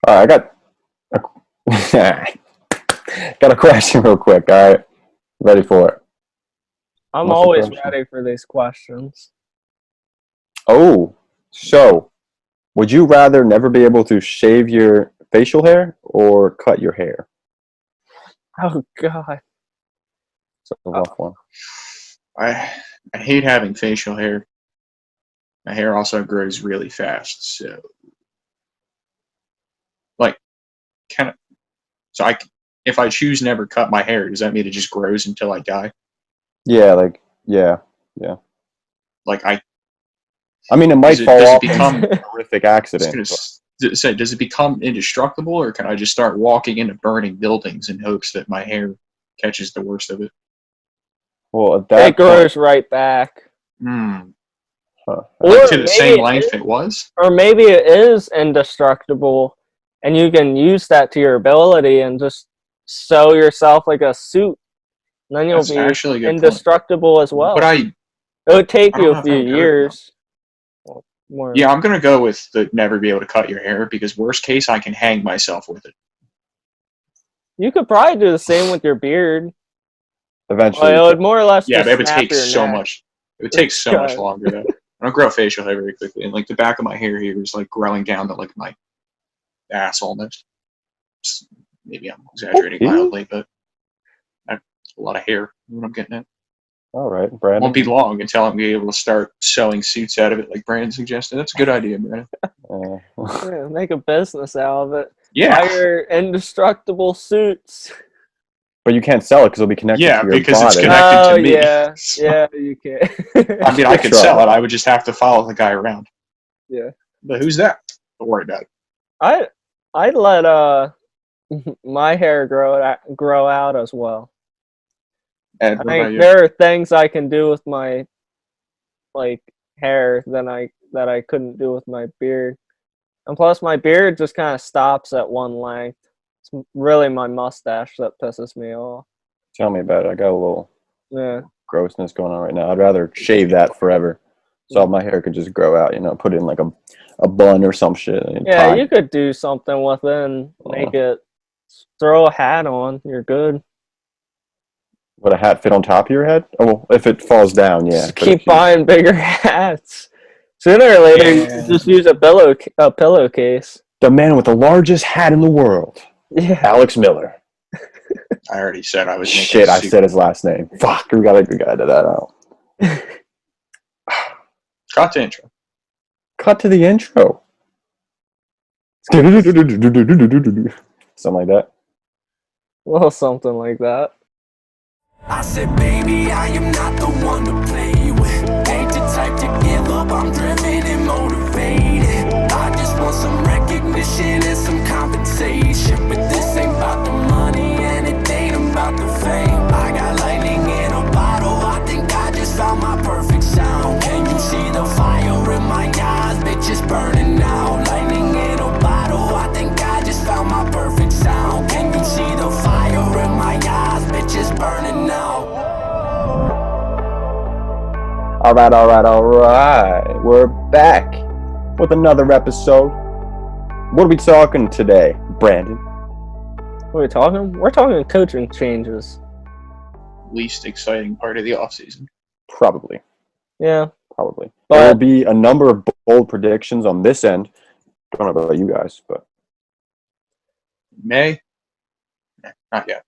All right, I got got a question real quick. All right, ready for it? I'm What's the always question? ready for these questions. Oh, so would you rather never be able to shave your facial hair or cut your hair? Oh God. It's a Uh, rough one. I I hate having facial hair. My hair also grows really fast, so like kind of. So if I choose never cut my hair, does that mean it just grows until I die? Yeah, like yeah, yeah. Like I I mean, it might does it fall does it off in some become horrific just accident, gonna but say does it become indestructible, or can I just start walking into burning buildings in hopes that my hair catches the worst of it? well, at it that point, grows right back. Hmm. huh, Like Or to the maybe same it length is, it was. or maybe it is indestructible, and you can use that to your ability and just sew yourself like a suit. And then you'll That's be actually a good point. indestructible as But well. It would take I you don't a know if few I would go that route. years. More. Yeah, I'm gonna go with the never be able to cut your hair because worst case I can hang myself with it. You could probably do the same with your beard. eventually you Well, it could. would more or less Yeah, just but it would snap take your so neck. much. It would take so much God. longer though. I don't grow facial hair very quickly, and like the back of my hair here is like growing down to like my ass almost. Maybe I'm exaggerating Okay. mildly, but I have a lot of hair. You know what I'm getting at? All right, Won't be Brandon. long until I'm able to start sewing suits out of it, like Brandon suggested. That's a good idea, Brandon. Uh, Yeah, make a business out of it. Yeah, Buy your indestructible suits. but you can't sell it because it'll be connected yeah, to your because it's body. connected Oh to me. yeah, So, yeah, you can. I mean, I could Try sell it. that. I would just have to follow the guy around. Yeah, But who's that? Don't worry about it. I I'd let my hair grow out as well. Ed, I what about think you? there are things I can do with my like hair that I couldn't do with my beard. And plus, my beard just kind of stops at one length. It's really my mustache that pisses me off. Tell me about it. I got a little Yeah, grossness going on right now. I'd rather shave that forever, so my hair could just grow out. Put it in like a bun or some shit and yeah, tie. you could do something with it and Uh, make it. Throw a hat on, you're good. would a hat fit on top of your head? Oh, well, if it falls down, yeah. Just But keep if you, buying bigger hats. Sooner or later, you could Yeah, just use a pillowcase. the man with the largest hat in the world, Yeah. Alex Miller. I already said I was making a Shit, I suit. said his last name. Fuck, we gotta edit that out. Cut to intro. Cut to the intro. Something like that. Well, something like that. I said, baby, I am not the one to play with. Ain't the type to give up, I'm driven and motivated. I just want some recognition and some compensation. But this ain't about the money and it ain't about the fame. I got lightning in a bottle, I think I just found my perfect sound. Can you see the fire in my eyes? Bitch, it's burning now. Lightning in a bottle, I think I just found my perfect sound. Can you see the fire in my eyes? Bitch, it's burning now. All right. We're back with another episode. What are we talking today, Brandon? What are we talking? We're talking coaching changes. Least exciting part of the offseason. Probably. Yeah, There will but be a number of bold predictions on this end. Don't know about you guys, but May? Not yet.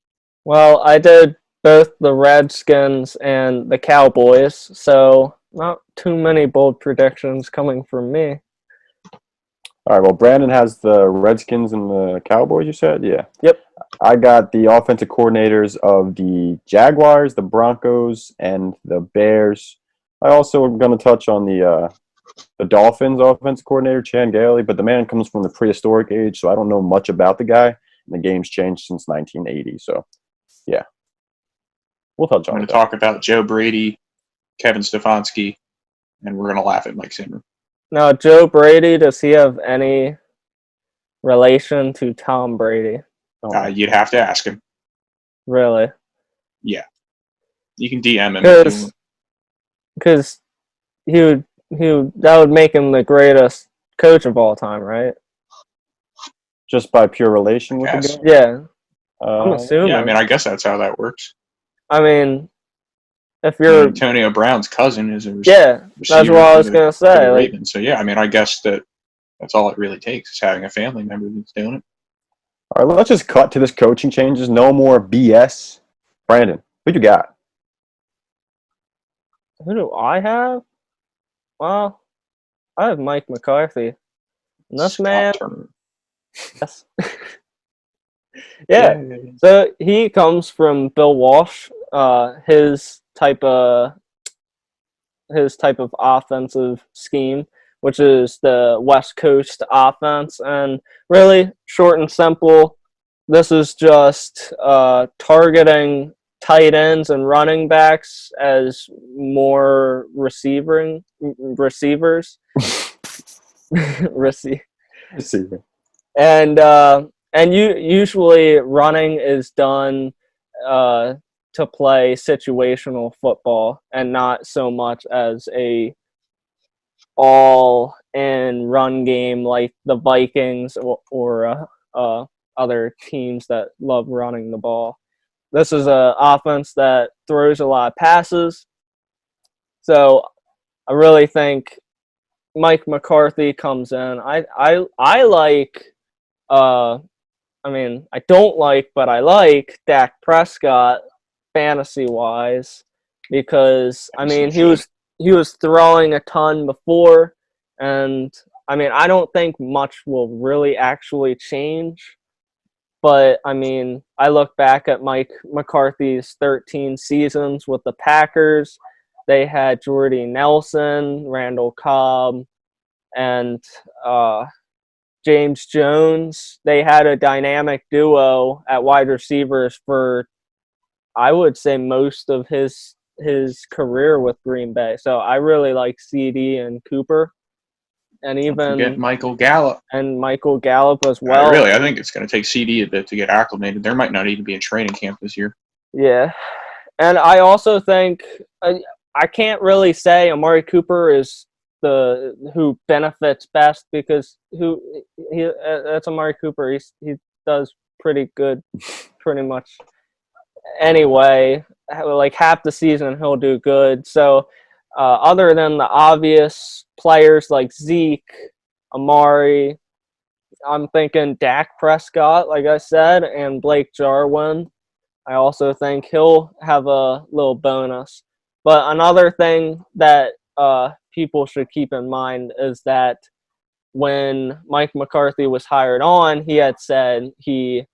well, I did both the Redskins and the Cowboys, so not too many bold predictions coming from me. all right. Well, Brandon has the Redskins and the Cowboys. You said, yeah. Yep. I got the offensive coordinators of the Jaguars, the Broncos, and the Bears. I also am going to touch on the Dolphins offensive coordinator, Gailey, but the man comes from the prehistoric age, so I don't know much about the guy. And the game's changed since 1980, so yeah, we'll touch I'm on going it to though. talk about Joe Brady, Kevin Stefanski, and we're going to laugh at Mike Zimmer. Now, Joe Brady, does he have any relation to Tom Brady? Oh, You'd have to ask him. Really? Yeah. You can DM him if you want. Because that would make him the greatest coach of all time, right? Just by pure relation with the Yes. goat? Yeah, I'm Uh, assuming. Yeah, I mean, I guess that's how that works. I mean, if I mean, you're, Antonio Brown's cousin is a yeah, that's receiver what I for was gonna for the say. Like, Ravens. So yeah, I mean, I guess that's all it really takes is having a family member that's doing it. all right, let's just cut to this coaching changes. No more BS. Brandon, who you got? who do I have? Well, I have Mike McCarthy. And this man, Scott Turner. yes. Yeah. So he comes from Bill Walsh. His type of offensive scheme, which is the West Coast offense, and really short and simple. This is just targeting tight ends and running backs as more receivers. Receiver. And you usually running is done to play situational football and not so much as a all in run game like the Vikings or other teams that love running the ball. This is an offense that throws a lot of passes. So I really think Mike McCarthy comes in. I like I mean, I don't like, but I like Dak Prescott fantasy wise because I mean he was throwing a ton before, and I mean I don't think much will really actually change. But I mean, I look back at Mike McCarthy's 13 seasons with the Packers. They had Jordy Nelson, Randall Cobb, and James Jones. They had a dynamic duo at wide receivers for, I would say, most of his career with Green Bay. So I really like CD and Cooper, and Don't forget even Michael Gallup. and Michael Gallup as well. I think it's going to take CD a bit to get acclimated. There might not even be a training camp this year. Yeah, and I also think I can't really say Amari Cooper is the who benefits best because that's Amari Cooper. He does pretty good, pretty much. Anyway, like half the season he'll do good. So other than the obvious players like Zeke, Amari, I'm thinking Dak Prescott, like I said, and Blake Jarwin. I also think he'll have a little bonus. But another thing that people should keep in mind is that when Mike McCarthy was hired on, he had said he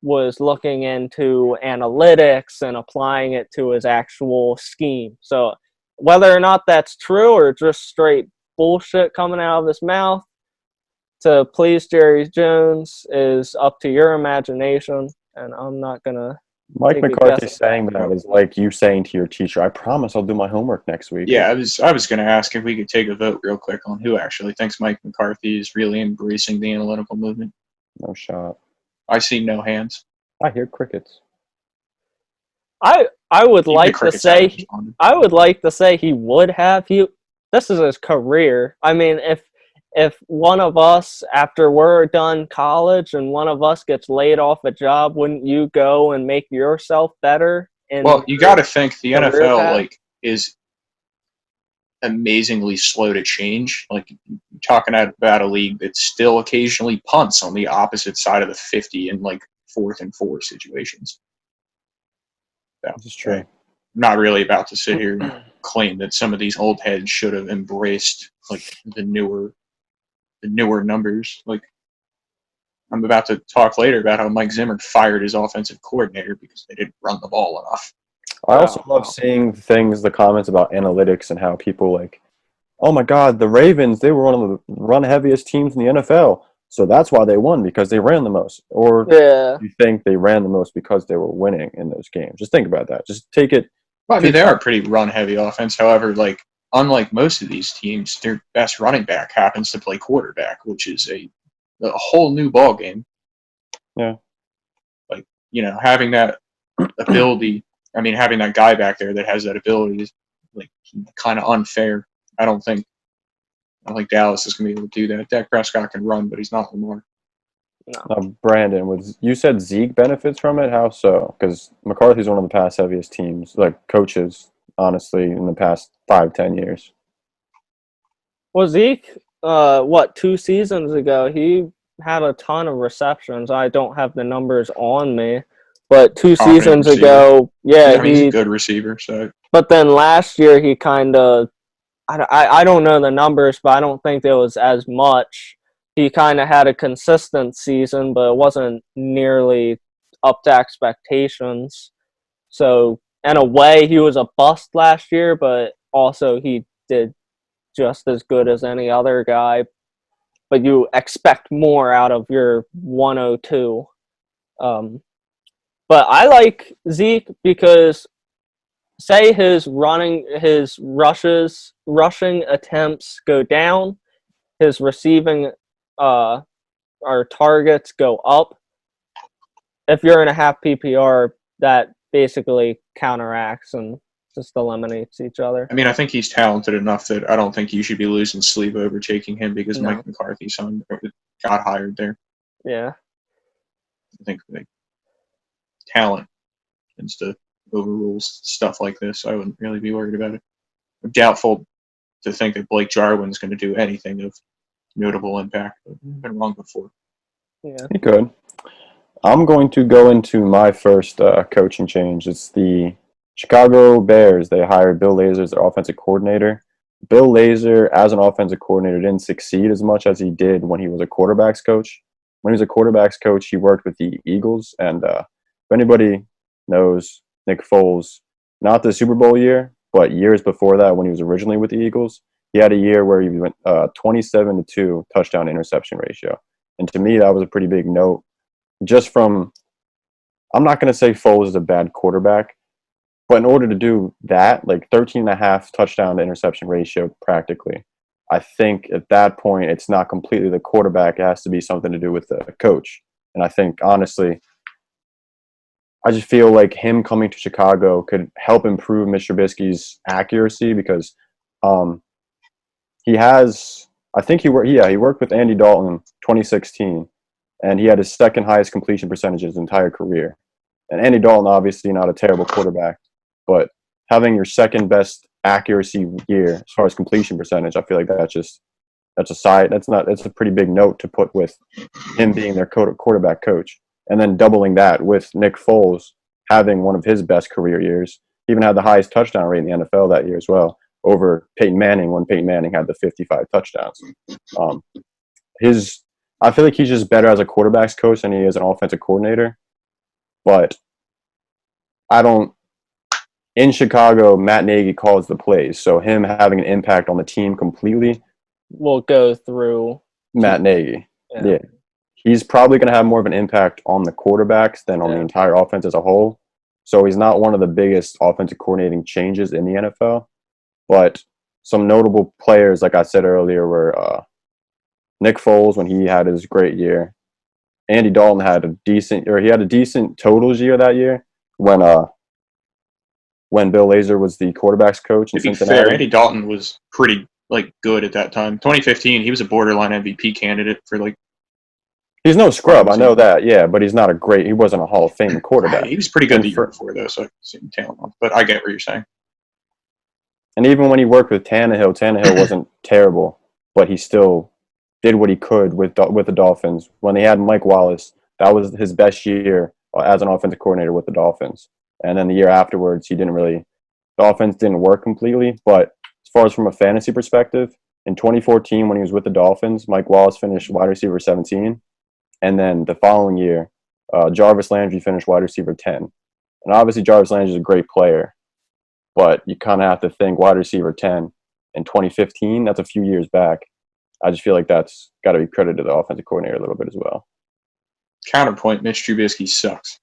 was looking into analytics and applying it to his actual scheme. So whether or not that's true or just straight bullshit coming out of his mouth to please Jerry Jones is up to your imagination, and I'm not gonna Mike take a McCarthy guess. saying that is like you saying to your teacher, I promise I'll do my homework next week. Yeah, I was going to ask if we could take a vote real quick on who actually thinks Mike McCarthy is really embracing the analytical movement. No shot. I see no hands. I hear crickets. I would Even the like to crickets say haven't responded. I would like to say he would have. This is his career. I mean, if one of us, after we're done college and one of us gets laid off a job, wouldn't you go and make yourself better? Well, you got to think the career NFL path? is amazingly slow to change. Like you're talking about a league that still occasionally punts on the opposite side of the 50 in like 4th and 4 situations. So, This is true. I'm not really about to sit here and claim that some of these old heads should have embraced like the newer numbers. Like I'm about to talk later about how Mike Zimmer fired his offensive coordinator because they didn't run the ball enough. I also Wow. love seeing the comments about analytics and how people like, oh my God, the Ravens, they were one of the run heaviest teams in the NFL. So that's why they won, because they ran the most. Or Yeah. you think they ran the most because they were winning in those games. Just think about that. Just take it. Well, I mean, they are a pretty run-heavy offense. However, like unlike most of these teams, their best running back happens to play quarterback, which is a whole new ball game. Yeah. Like having that ability. I mean, having that guy back there that has that ability is like kind of unfair. I don't think Dallas is going to be able to do that. Dak Prescott can run, but he's not Lamar. No. Brandon, you said Zeke benefits from it? How so? Because McCarthy's one of the pass heaviest teams, like coaches, honestly, in the past 5-10 years. Well, Zeke, 2 seasons ago, he had a ton of receptions. I don't have the numbers on me, but 2 Confident seasons receiver. ago, yeah, I mean, he's a good receiver. So But then last year, he kind of, I don't know the numbers, but I don't think there was as much. He kind of had a consistent season, but it wasn't nearly up to expectations. So in a way, he was a bust last year, but also he did just as good as any other guy. But you expect more out of your 102. But I like Zeke because say his rushing attempts go down, his receiving or targets go up. If you're in a half PPR, that basically counteracts and just eliminates each other. I mean, I think he's talented enough that I don't think you should be losing sleep over taking him because No. Mike McCarthy's son got hired there. Yeah. I think talent tends to overrule stuff like this. I wouldn't really be worried about it. I'm doubtful to think that Blake Jarwin's going to do anything of notable impact. But I've been wrong before. Yeah. He could. I'm going to go into my first coaching change. It's the Chicago Bears. They hired Bill Lazor as their offensive coordinator. Bill Lazor, as an offensive coordinator, didn't succeed as much as he did when he was a quarterbacks coach. When he was a quarterbacks coach, he worked with the Eagles. And if anybody knows Nick Foles, not the Super Bowl year, but years before that when he was originally with the Eagles, he had a year where he went 27-2 touchdown interception ratio. And to me, that was a pretty big note. Just from, I'm not going to say Foles is a bad quarterback, but in order to do that, like 13.5 touchdown to interception ratio practically, I think at that point it's not completely the quarterback. It has to be something to do with the coach. And I think, honestly, I just feel like him coming to Chicago could help improve Mr. Trubisky's accuracy because he has, I think he worked with Andy Dalton in 2016. And he had his second highest completion percentage his entire career. And Andy Dalton, obviously not a terrible quarterback, but having your second best accuracy year as far as completion percentage, I feel like that's a pretty big note to put with him being their quarterback coach. And then doubling that with Nick Foles having one of his best career years, he even had the highest touchdown rate in the NFL that year as well, over Peyton Manning when Peyton Manning had the 55 touchdowns. I feel like he's just better as a quarterbacks coach than he is an offensive coordinator. But in Chicago, Matt Nagy calls the plays. So him having an impact on the team completely Will go through Matt Nagy. Yeah. Yeah. He's probably going to have more of an impact on the quarterbacks than on the entire offense as a whole. So he's not one of the biggest offensive coordinating changes in the NFL. But some notable players, like I said earlier, were Nick Foles when he had his great year. Andy Dalton had a decent totals year that year when Bill Lazor was the quarterbacks coach in To be Cincinnati. fair, Andy Dalton was pretty good at that time. 2015, he was a borderline MVP candidate for He's no scrub, I know that, yeah, but he wasn't a Hall of Fame quarterback. He was pretty good the year before though, so I see talent on. But I get what you're saying. And even when he worked with Tannehill wasn't terrible, but he still did what he could with the Dolphins. When they had Mike Wallace, that was his best year as an offensive coordinator with the Dolphins. And then the year afterwards, the offense didn't work completely. But as far as from a fantasy perspective, in 2014, when he was with the Dolphins, Mike Wallace finished wide receiver 17. And then the following year, Jarvis Landry finished wide receiver 10. And obviously, Jarvis Landry is a great player. But you kind of have to think wide receiver 10 in 2015, that's a few years back. I just feel like that's got to be credited to the offensive coordinator a little bit as well. Counterpoint, Mitch Trubisky sucks.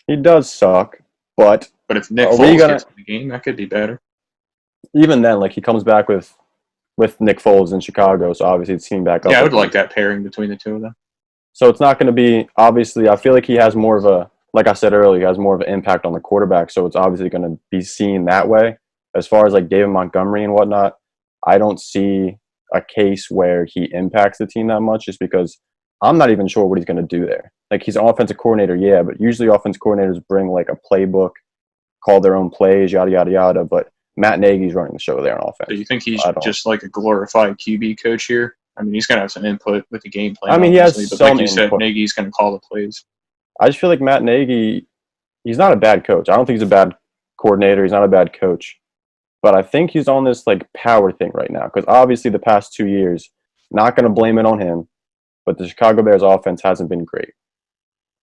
He does suck, but if Nick Foles gets in the game, that could be better. Even then, like he comes back with Nick Foles in Chicago, so obviously it's team back up. Yeah, I would like that pairing between the two of them. So it's not going to be, obviously, I feel like he has more of a, like I said earlier, he has more of an impact on the quarterback, so it's obviously going to be seen that way. As far as like David Montgomery and whatnot, I don't see a case where he impacts the team that much just because I'm not even sure what he's going to do there. Like, he's an offensive coordinator, yeah, but usually offensive coordinators bring like a playbook, call their own plays, yada, yada, yada. But Matt Nagy's running the show there on offense. Do you think he's just like a glorified QB coach here? I mean, he's going to have some input with the game plan. I mean, he has but some like you said, input. Nagy's going to call the plays. I just feel like Matt Nagy, he's not a bad coach. I don't think he's a bad coordinator. He's not a bad coach. But I think he's on this like power thing right now because obviously the past 2 years, not going to blame it on him, but the Chicago Bears offense hasn't been great.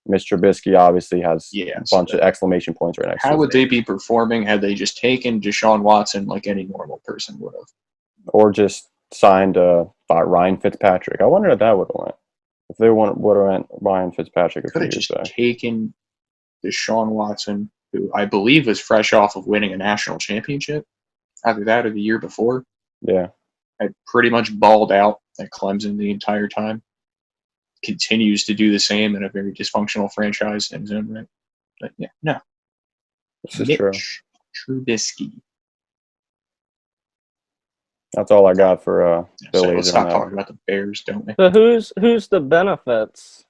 Mr. Trubisky obviously has a bunch of exclamation points right next to him. How would they be performing had they just taken Deshaun Watson like any normal person would have? Or just signed Ryan Fitzpatrick. I wonder if that would have went. If they would have went Ryan Fitzpatrick a few Could have years just back. taken Deshaun Watson, who I believe was fresh off of winning a national championship, either that or the year before. Yeah. Had pretty much balled out at Clemson the entire time. Continues to do the same in a very dysfunctional franchise in his own right. But yeah, no. This is true. Trubisky. That's all I got for So Phillies. let's stop talking about the Bears, don't we? So who's the benefits?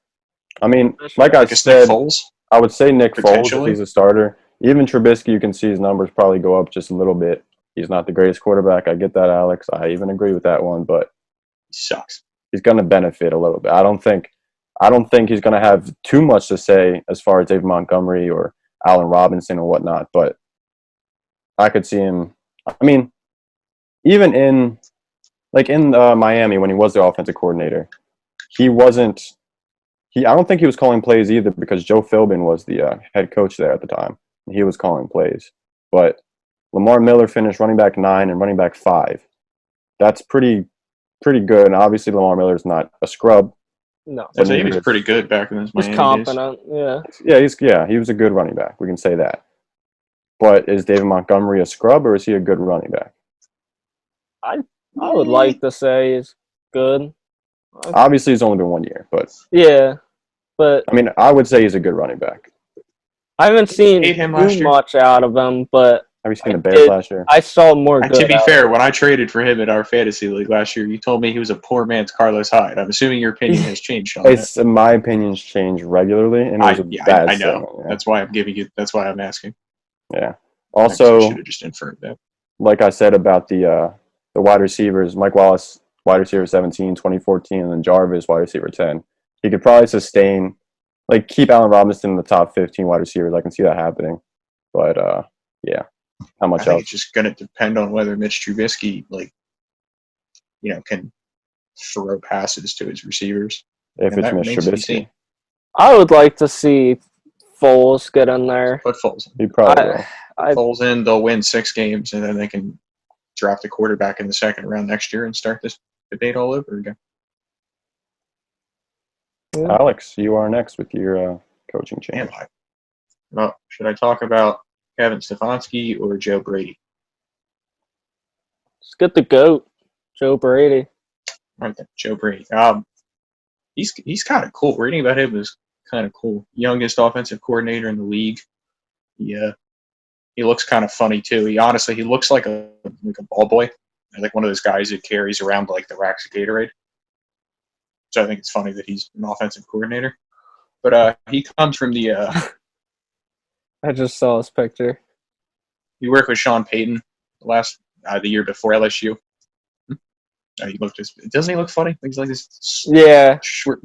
I mean, like I guess Nick said, Foles? I would say Nick Foles if Potentially. he's a starter. Even Trubisky, you can see his numbers probably go up just a little bit. He's not the greatest quarterback. I get that, Alex. I even agree with that one, but He sucks. he's going to benefit a little bit. I don't think he's going to have too much to say as far as David Montgomery or Allen Robinson or whatnot, but I could see him. I mean, even in Miami when he was the offensive coordinator, he wasn't. I don't think he was calling plays either because Joe Philbin was the head coach there at the time. He was calling plays, but Lamar Miller finished running back 9 and running back 5. That's pretty good. And obviously, Lamar Miller's not a scrub. No, I say he was pretty good back in his he's Miami competent. Yeah, He was a good running back. We can say that. But is David Montgomery a scrub or is he a good running back? I would like to say he's good. Obviously, it's only been 1 year, but Yeah, but I mean, I would say he's a good running back. I haven't seen Hate him last too year. much out of him. But Have you seen the Bears last year? I saw more good. To be out fair, of when I traded for him in our fantasy league last year, you told me he was a poor man's Carlos Hyde. I'm assuming your opinion has changed on that. It's my opinions change regularly, and it was a bad I know. statement, yeah. That's why I'm giving you. That's why I'm asking. Yeah. I Also, should have just inferred that. like I said about the wide receivers, Mike Wallace, wide receiver 17, 2014, and then Jarvis, wide receiver 10. He could probably sustain, like, keep Allen Robinson in the top 15 wide receivers. I can see that happening. But, yeah. How I much think else? it's just going to depend on whether Mitch Trubisky, can throw passes to his receivers. If and it's that Mitch remains to be Trubisky. seen. I would like to see Foles get in there. Put Foles in. He probably will. Foles in, they'll win 6 games, and then they can draft a quarterback in the second round next year and start this debate all over again. Yeah. Alex, you are next with your coaching change. Am I? Well, should I talk about Kevin Stefanski or Joe Brady? Let's get the GOAT, Joe Brady. Right then, Joe Brady. He's kind of cool. Reading about him is kind of cool. Youngest offensive coordinator in the league. He looks kind of funny too. He looks like a ball boy, like one of those guys that carries around like the racks of Gatorade. So I think it's funny that he's an offensive coordinator. But he comes from the. I just saw his picture. He worked with Sean Payton the year before LSU. Doesn't he look funny? He's like this short,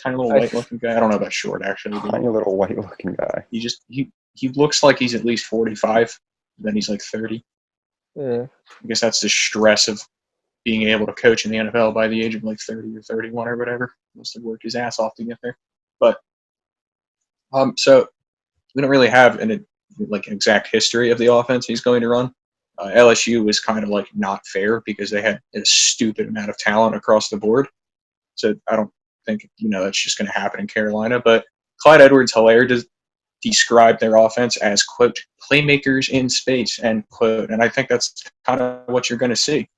tiny little white-looking guy. I don't know about short actually. Tiny little white-looking guy. He looks like he's at least 45. Then he's like 30. Yeah. I guess that's the stress of being able to coach in the NFL by the age of like 30 or 31 or whatever. He must have worked his ass off to get there. But so we don't really have an exact history of the offense he's going to run. LSU was kind of like not fair because they had a stupid amount of talent across the board. So I don't think that's just going to happen in Carolina. But Clyde Edwards-Helaire described their offense as, quote, playmakers in space, end quote. And I think that's kind of what you're going to see.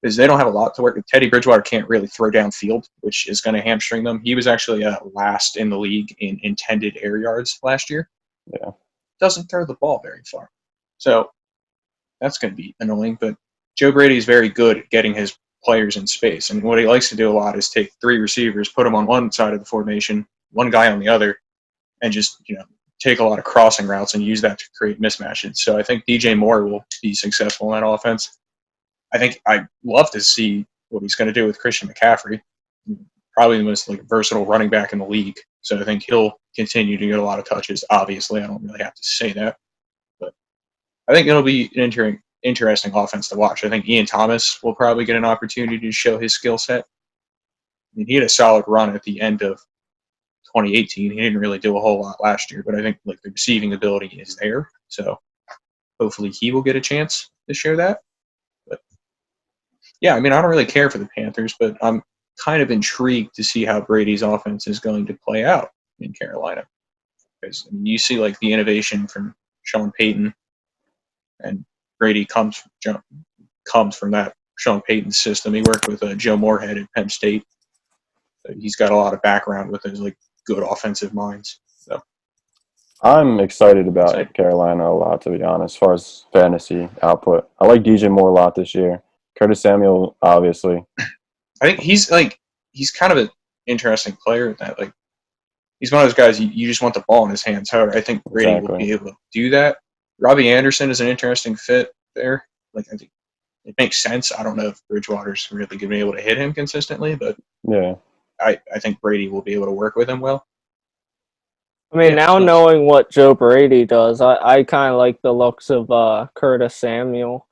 Because they don't have a lot to work with. Teddy Bridgewater can't really throw downfield, which is going to hamstring them. He was actually last in the league in intended air yards last year. Yeah. Doesn't throw the ball very far. So that's going to be annoying. But Joe Brady is very good at getting his players in space. And what he likes to do a lot is take 3 receivers, put them on one side of the formation, one guy on the other, and just, take a lot of crossing routes and use that to create mismatches. So I think DJ Moore will be successful in that offense. I think I'd love to see what he's going to do with Christian McCaffrey. Probably the most versatile running back in the league. So I think he'll continue to get a lot of touches. Obviously, I don't really have to say that. But I think it'll be an interesting offense to watch. I think Ian Thomas will probably get an opportunity to show his skill set. He had a solid run at the end of 2018. He didn't really do a whole lot last year, but I think the receiving ability is there. So hopefully he will get a chance to show that. But yeah, I don't really care for the Panthers, but I'm kind of intrigued to see how Brady's offense is going to play out in Carolina. Because you see the innovation from Sean Payton, and Brady comes from that Sean Payton system. He worked with Joe Moorhead at Penn State. So he's got a lot of background with his good offensive minds. So I'm excited about Carolina a lot, to be honest, as far as fantasy output. I like DJ Moore a lot this year. Curtis Samuel, obviously. I think he's kind of an interesting player. That he's one of those guys you just want the ball in his hands. However, I think Brady will be able to do that. Robbie Anderson is an interesting fit there. I think it makes sense. I don't know if Bridgewater's really going to be able to hit him consistently, but yeah. I think Brady will be able to work with him well. Knowing what Joe Brady does, I kind of like the looks of Curtis Samuel.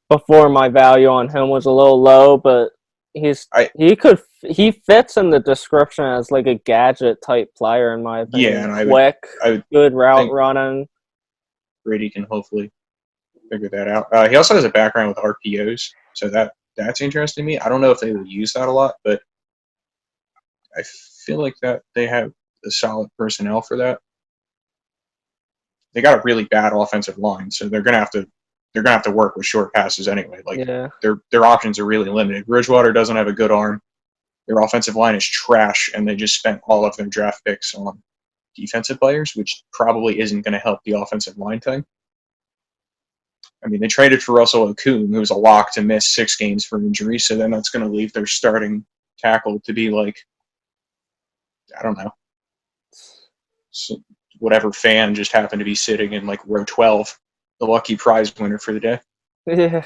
Before, my value on him was a little low, but he fits in the description as a gadget type player in my opinion. Yeah, and quick, good route running. Brady can hopefully figure that out. He also has a background with RPOs, so that's interesting to me. I don't know if they will use that a lot, but I feel like that they have a solid personnel for that. They got a really bad offensive line, so they're gonna have to work with short passes anyway. Their options are really limited. Bridgewater doesn't have a good arm. Their offensive line is trash, and they just spent all of their draft picks on defensive players, which probably isn't going to help the offensive line thing. They traded for Russell Okung, who was a lock to miss 6 games for injury, so then that's going to leave their starting tackle to be I don't know, whatever fan just happened to be sitting in row 12, the lucky prize winner for the day. Yeah.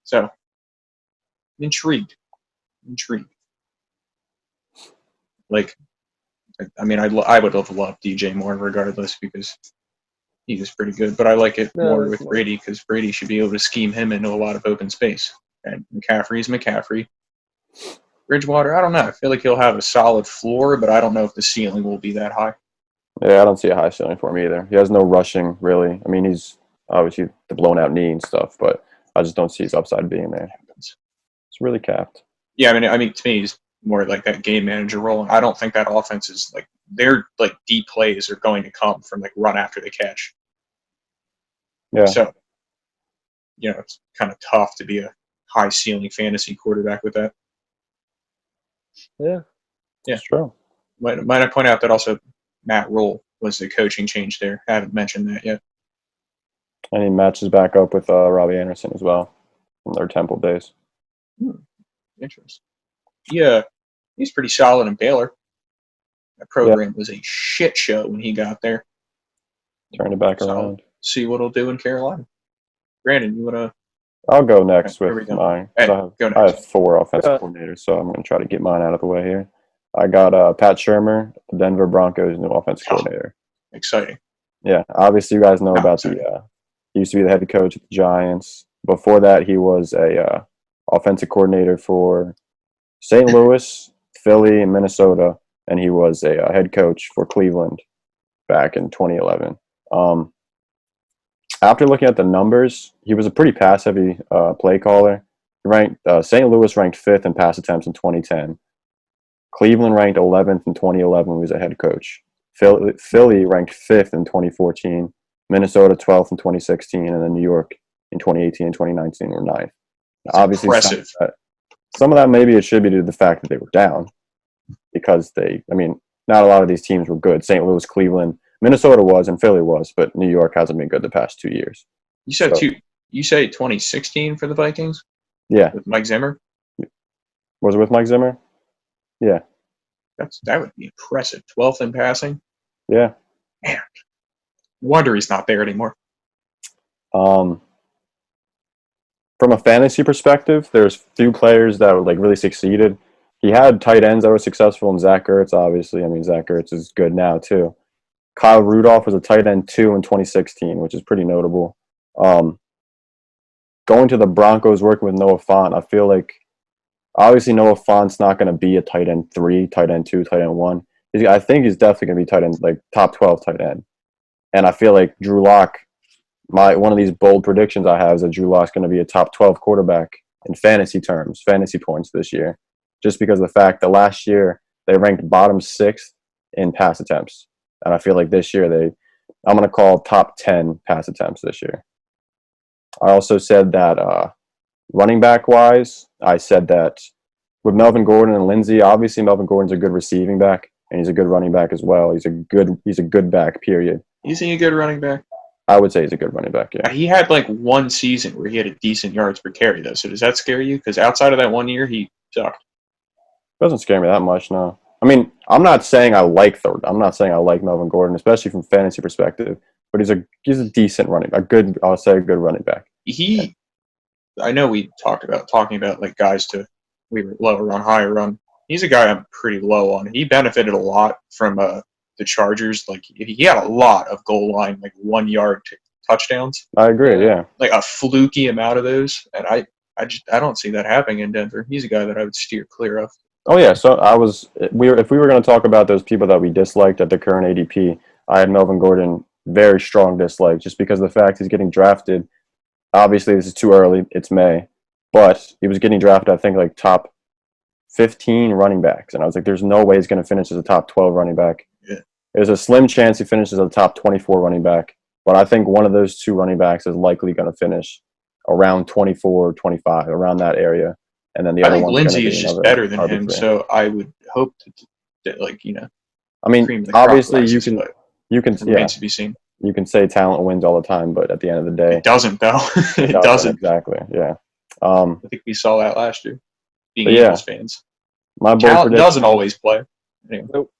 So, intrigued. I would have loved DJ Moore regardless because he was pretty good, but I like it more with Brady because Brady should be able to scheme him into a lot of open space. And McCaffrey's McCaffrey. Bridgewater, I don't know. I feel like he'll have a solid floor, but I don't know if the ceiling will be that high. Yeah, I don't see a high ceiling for him either. He has no rushing, really. He's obviously the blown out knee and stuff, but I just don't see his upside being there. It's really capped. Yeah, to me, he's more that game manager role. And I don't think that offense is their deep plays are going to come from run after the catch. Yeah. So, it's kind of tough to be a high ceiling fantasy quarterback with that. Yeah. Yeah. It's true. Might I point out that also Matt Rule was the coaching change there. I haven't mentioned that yet. And he matches back up with Robbie Anderson as well from their Temple days. Interesting. Yeah, he's pretty solid in Baylor. That program was a shit show when he got there. Turn it back around. See what he'll do in Carolina. Brandon, you want to? I'll go next with mine. Hey, I have 4 offensive coordinators, so I'm going to try to get mine out of the way here. I got Pat Shurmur, the Denver Broncos' new offensive coordinator. Exciting. Yeah, obviously you guys know about he used to be the head coach at the Giants. Before that, he was a offensive coordinator for St. Louis, Philly, and Minnesota, and he was a head coach for Cleveland back in 2011. After looking at the numbers, he was a pretty pass-heavy play caller. St. Louis ranked 5th in pass attempts in 2010. Cleveland ranked 11th in 2011 when he was a head coach. Philly ranked 5th in 2014. Minnesota 12th in 2016, and then New York in 2018 and 2019 were 9th. Obviously, impressive. Some of that maybe attributed to the fact that they were down because not a lot of these teams were good. St. Louis, Cleveland, Minnesota was, and Philly was, but New York hasn't been good the past 2 years. You said You say 2016 for the Vikings? Yeah. With Mike Zimmer? Was it with Mike Zimmer? Yeah. That would be impressive. 12th in passing. Yeah. Man, wonder he's not there anymore. From a fantasy perspective, there's few players that like really succeeded. He had tight ends that were successful, and Zach Ertz, obviously. I mean, Zach Ertz is good now too. Kyle Rudolph was a tight end 2 in 2016, which is pretty notable. Going to the Broncos, working with Noah Fant, I feel like obviously Noah Fant's not going to be a tight end 3, tight end 2, tight end 1. I think he's definitely going to be tight end, like top 12 tight end. And I feel like Drew Lock, one of these bold predictions I have is that Drew Lock's going to be a top 12 quarterback in fantasy terms, fantasy points this year, just because of the fact that last year they ranked bottom 6th in pass attempts. And I feel like this year I'm going to call top 10 pass attempts this year. I also said that running back wise, I said that with Melvin Gordon and Lindsey, obviously Melvin Gordon's a good receiving back and he's a good running back as well. He's a good back, period. Is he a good running back? I would say he's a good running back, yeah. He had like one season where he had a decent yards per carry, though. So does that scare you? Because outside of that 1 year, he sucked. Doesn't scare me that much, no. I mean, I'm not saying I like Melvin Gordon, especially from fantasy perspective, but he's a decent running back, a good running back. I know we talking about like guys we were lower on, higher on. He's a guy I'm pretty low on. He benefited a lot from the Chargers. Like he had a lot of goal line, like 1 yard touchdowns. I agree, yeah. Like a fluky amount of those, and I don't see that happening in Denver. He's a guy that I would steer clear of. Oh yeah, so if we were going to talk about those people that we disliked at the current ADP, I had Melvin Gordon very strong dislike just because of the fact he's getting drafted. Obviously, this is too early. It's May, but he was getting drafted, I think, like top 15 running backs, and I was like, "There's no way he's going to finish as a top 12 running back." Yeah. There's a slim chance he finishes as a top 24 running back, but I think one of those two running backs is likely going to finish around 24, 25, around that area. And then the other one. Lindsey is just better than him, so I would hope that I mean, obviously you can remains to be seen. You can say talent wins all the time, but at the end of the day, it doesn't though. It doesn't exactly. Yeah. I think we saw that last year. Being Eagles fans, my bold talent prediction doesn't always play. Anyway. Nope.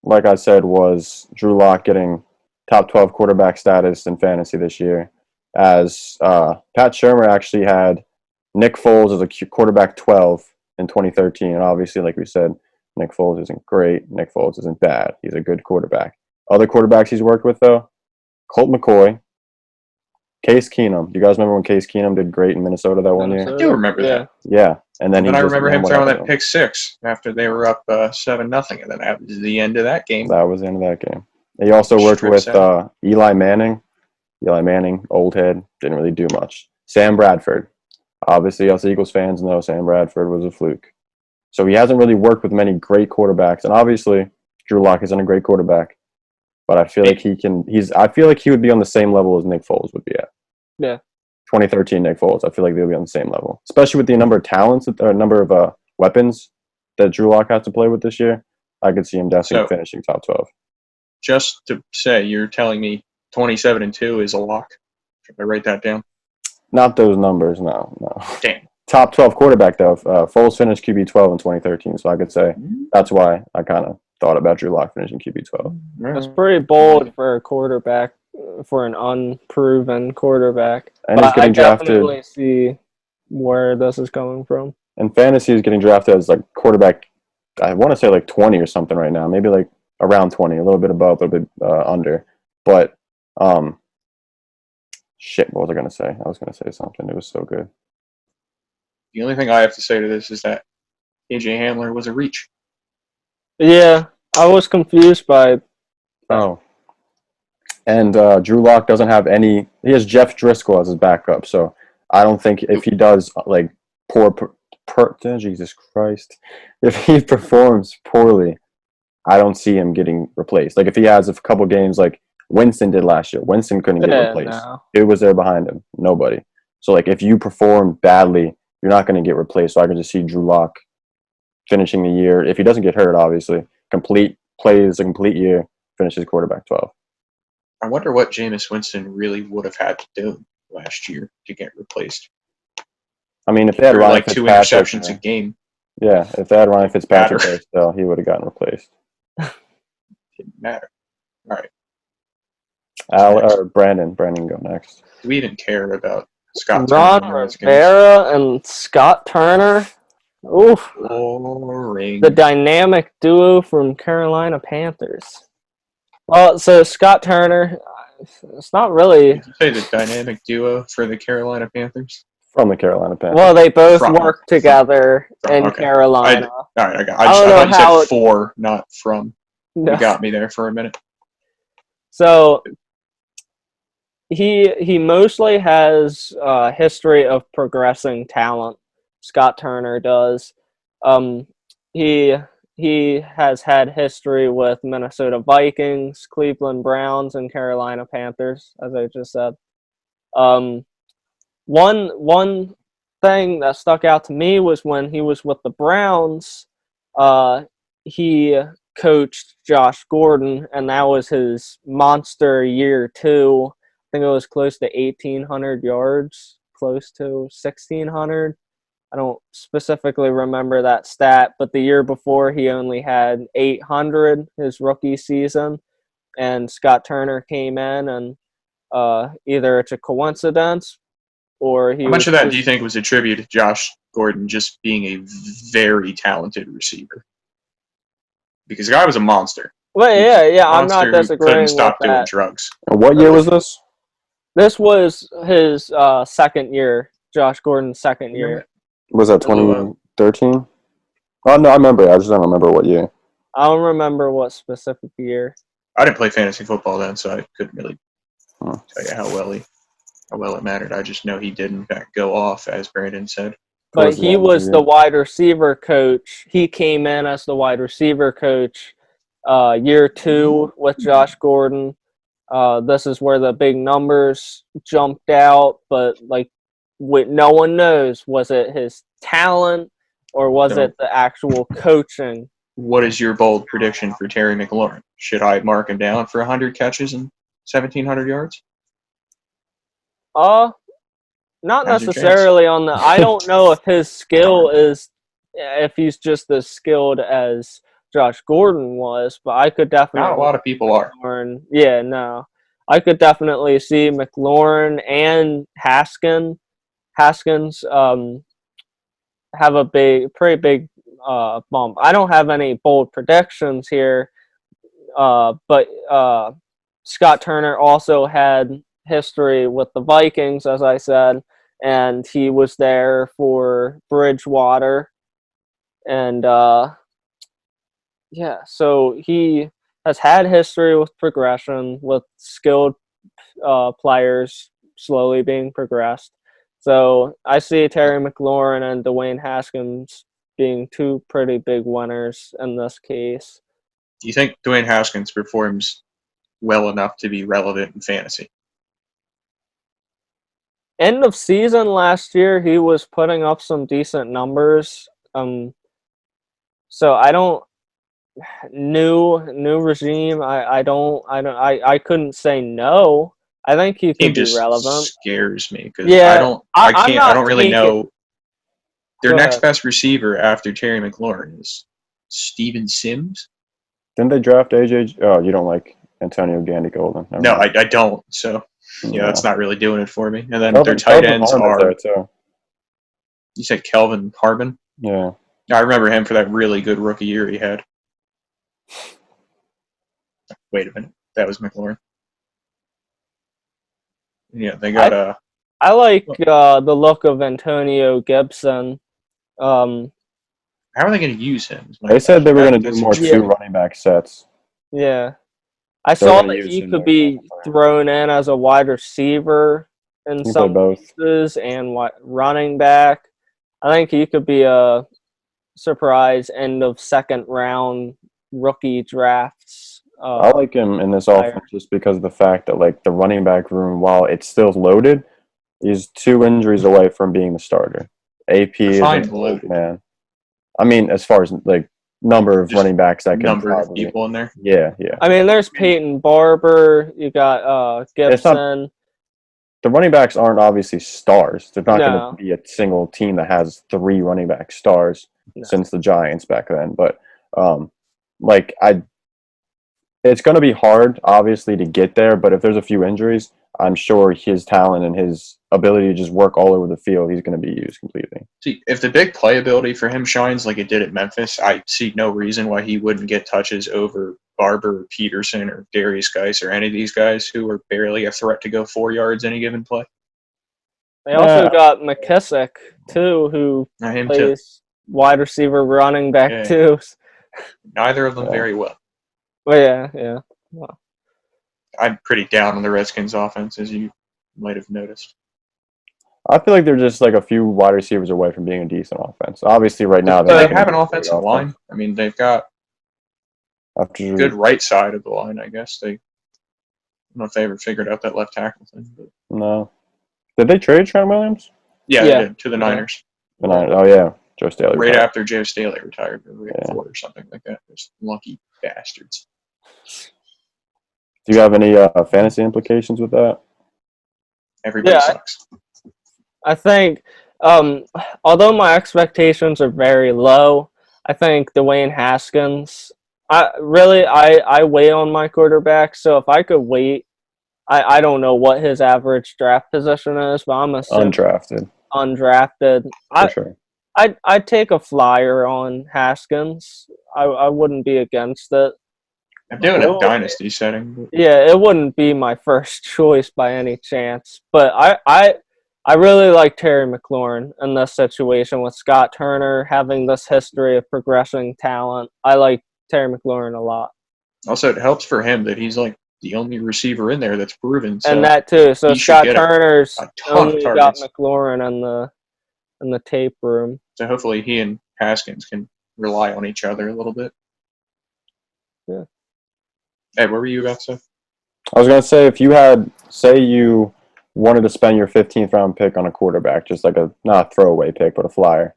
Like I said, was Drew Lock getting top 12 quarterback status in fantasy this year, as Pat Shurmur actually had Nick Foles as a quarterback 12 in 2013. And obviously, like we said, Nick Foles isn't great. Nick Foles isn't bad. He's a good quarterback. Other quarterbacks he's worked with, though, Colt McCoy, Case Keenum. Do you guys remember when Case Keenum did great in Minnesota that 1 year? I do remember that. Yeah. And then I remember him throwing that pick 6 after they were up 7-0. And then that was the end of that game. That was the end of that game. He also worked with Eli Manning. Eli Manning, old head, didn't really do much. Sam Bradford. Obviously, us Eagles fans know Sam Bradford was a fluke. So he hasn't really worked with many great quarterbacks. And obviously, Drew Lock isn't a great quarterback. But I feel like I feel like he would be on the same level as Nick Foles would be at. Yeah. 2013 Nick Foles, I feel like they'll be on the same level. Especially with the number of talents, or number of weapons that Drew Lock has to play with this year. I could see him definitely finishing top 12. Just to say, you're telling me 27-2 is a lock? Should I write that down? Not those numbers, no. Damn. Top 12 quarterback, though. Foles finished QB 12 in 2013, so I could say that's why I kind of thought about Drew Lock finishing QB 12. That's pretty bold for a quarterback, for an unproven quarterback. And he's getting drafted. I definitely see where this is coming from. And fantasy is getting drafted as like quarterback, I want to say like 20 or something right now. Maybe like around 20, a little bit above, a little bit under. But, shit, what was I going to say? I was going to say something. It was so good. The only thing I have to say to this is that AJ Hamler was a reach. Yeah, I was confused by. Oh. And Drew Lock doesn't have any. He has Jeff Driscoll as his backup, so I don't think if he does like Jesus Christ, if he performs poorly, I don't see him getting replaced. Like if he has a couple games like Winston did last year, Winston couldn't get replaced. No. Who was there behind him? Nobody. So like if you perform badly, you're not going to get replaced. So I can just see Drew Lock finishing the year, if he doesn't get hurt, obviously, plays a complete year, finishes quarterback 12. I wonder what Jameis Winston really would have had to do last year to get replaced. I mean, if they had Ryan like 2 Fitzpatrick, interceptions a game. Yeah, if they had Ryan Fitzpatrick Matter. there still, he would have gotten replaced. Didn't matter. All right. Or Brandon go next. Do we even care about Scott Ron Turner and the Redskins? Rivera and Scott Turner. Oof. Boring. The dynamic duo from Carolina Panthers. Well, so Scott Turner, it's not really. Did you say the dynamic duo for the Carolina Panthers? From the Carolina Panthers. Well, they both From- work together in okay. Carolina. All right, I don't know thought you how said for, not from. No. You got me there for a minute. So he mostly has a history of progressing talent. Scott Turner does. He has had history with Minnesota Vikings, Cleveland Browns, and Carolina Panthers, as I just said. One thing that stuck out to me was when he was with the Browns. He coached Josh Gordon, and that was his monster year 2. I think it was close to 1,800 yards, close to 1,600. I don't specifically remember that stat, but the year before he only had 800 his rookie season, and Scott Turner came in, and either it's a coincidence or he How much was of that just, do you think was attributed to Josh Gordon just being a very talented receiver? Because the guy was a monster. Well, yeah, I'm not Monster who disagreeing couldn't with stop doing that. drugs. And what year was this? This was his second year, Josh Gordon's second year. Was that 2013? Oh, no, I remember. I just don't remember what year. I don't remember what specific year. I didn't play fantasy football then, so I couldn't really Huh. tell you how well it mattered. I just know he did in fact go off, as Brandon said. But he was the wide receiver coach. He came in as the wide receiver coach year 2 with Josh Gordon. This is where the big numbers jumped out, but like what no one knows, was it his talent or was So- it the actual coaching? What is your bold prediction for Terry McLaurin? Should I mark him down for 100 catches and 1,700 yards? Not How's your necessarily on the. I don't know if his skill is, if he's just as skilled as Josh Gordon was, but I could definitely. Not a lot of people are. McLaurin, yeah, no, I could definitely see McLaurin and Haskins have a pretty big bump. I don't have any bold predictions here, but Scott Turner also had history with the Vikings, as I said, and he was there for Bridgewater, and so he has had history with progression, with skilled players slowly being progressed. So I see Terry McLaurin and Dwayne Haskins being two pretty big winners in this case. Do you think Dwayne Haskins performs well enough to be relevant in fantasy? End of season last year, he was putting up some decent numbers. So I don't new regime. I couldn't say no. I think he could be just relevant. Scares me because Yeah, I can't. not I don't really taking- know. Their Go next ahead. best receiver after Terry McLaurin is Steven Sims. Didn't they draft AJ? Oh, you don't like Antonio Gandy Golden? Never No, mind. I don't. So Yeah. that's not really doing it for me. And then Kelvin- their tight Kelvin ends Harmon's are. there too. You said Kelvin Harbin? Yeah. I remember him for that really good rookie year he had. Wait a minute, that was McLaurin. Yeah, they got I like the look of Antonio Gibson. How are they going to use him? They said they were going to do That's more interesting. two running back sets. Yeah, I They were saw gonna that use he him could more be as a thrown in as a wide receiver in He can some play both. cases and running back. I think he could be a surprise end of second round rookie drafts. I like him in this player. offense just because of the fact that like the running back room, while it's still loaded, is 2 injuries away from being the starter. AP is Define an loaded. old man. I mean, as far as like number of Just running backs that can number of probably, people in there. yeah. I mean, there's Peyton Barber. You got Gibson. The running backs aren't obviously stars. They're not No. going to be a single team that has 3 running back stars. since the Giants back then. But like it's going to be hard, obviously, to get there. But if there's a few injuries, I'm sure his talent and his ability to just work all over the field, he's going to be used completely. See, if the big playability for him shines like it did at Memphis, I see no reason why he wouldn't get touches over Barber or Peterson or Darius Geis or any of these guys who are barely a threat to go 4 yards any given play. They also got McKissick too, who Him plays wide receiver, running back Yeah. too. Neither of them very well. But yeah. Well, I'm pretty down on the Redskins offense, as you might have noticed. I feel like they're just like a few wide receivers away from being a decent offense. Obviously, right now They they're not have an gonna be a great offensive line. I mean, they've got After good right side of the line, I guess. I don't know if they ever figured out that left tackle thing. But No, did they trade Trent Williams? yeah, Yeah. they did, to the Niners. The Niners. Oh yeah, Joe Staley. Right retired. after Joe Staley retired, or right Yeah. before, or something like that. Those lucky bastards. Do you have any fantasy implications with that? Everybody sucks. I think, although my expectations are very low, I think Dwayne Haskins. I wait on my quarterback. So if I could wait, I don't know what his average draft position is, but I'm assuming undrafted. For sure. I'd take a flyer on Haskins. I wouldn't be against it. I'm doing a dynasty setting. But Yeah, it wouldn't be my first choice by any chance. But I really like Terry McLaurin in this situation with Scott Turner having this history of progressing talent. I like Terry McLaurin a lot. also, it helps for him that he's like the only receiver in there that's proven. So And that too. So he should Scott get Turner's a ton of only got targets. McLaurin in the tape room. So hopefully he and Haskins can rely on each other a little bit. Yeah. Ed, what were you about to say? I was gonna say, if you had, say, you wanted to spend your 15th round pick on a quarterback, just like not a throwaway pick, but a flyer,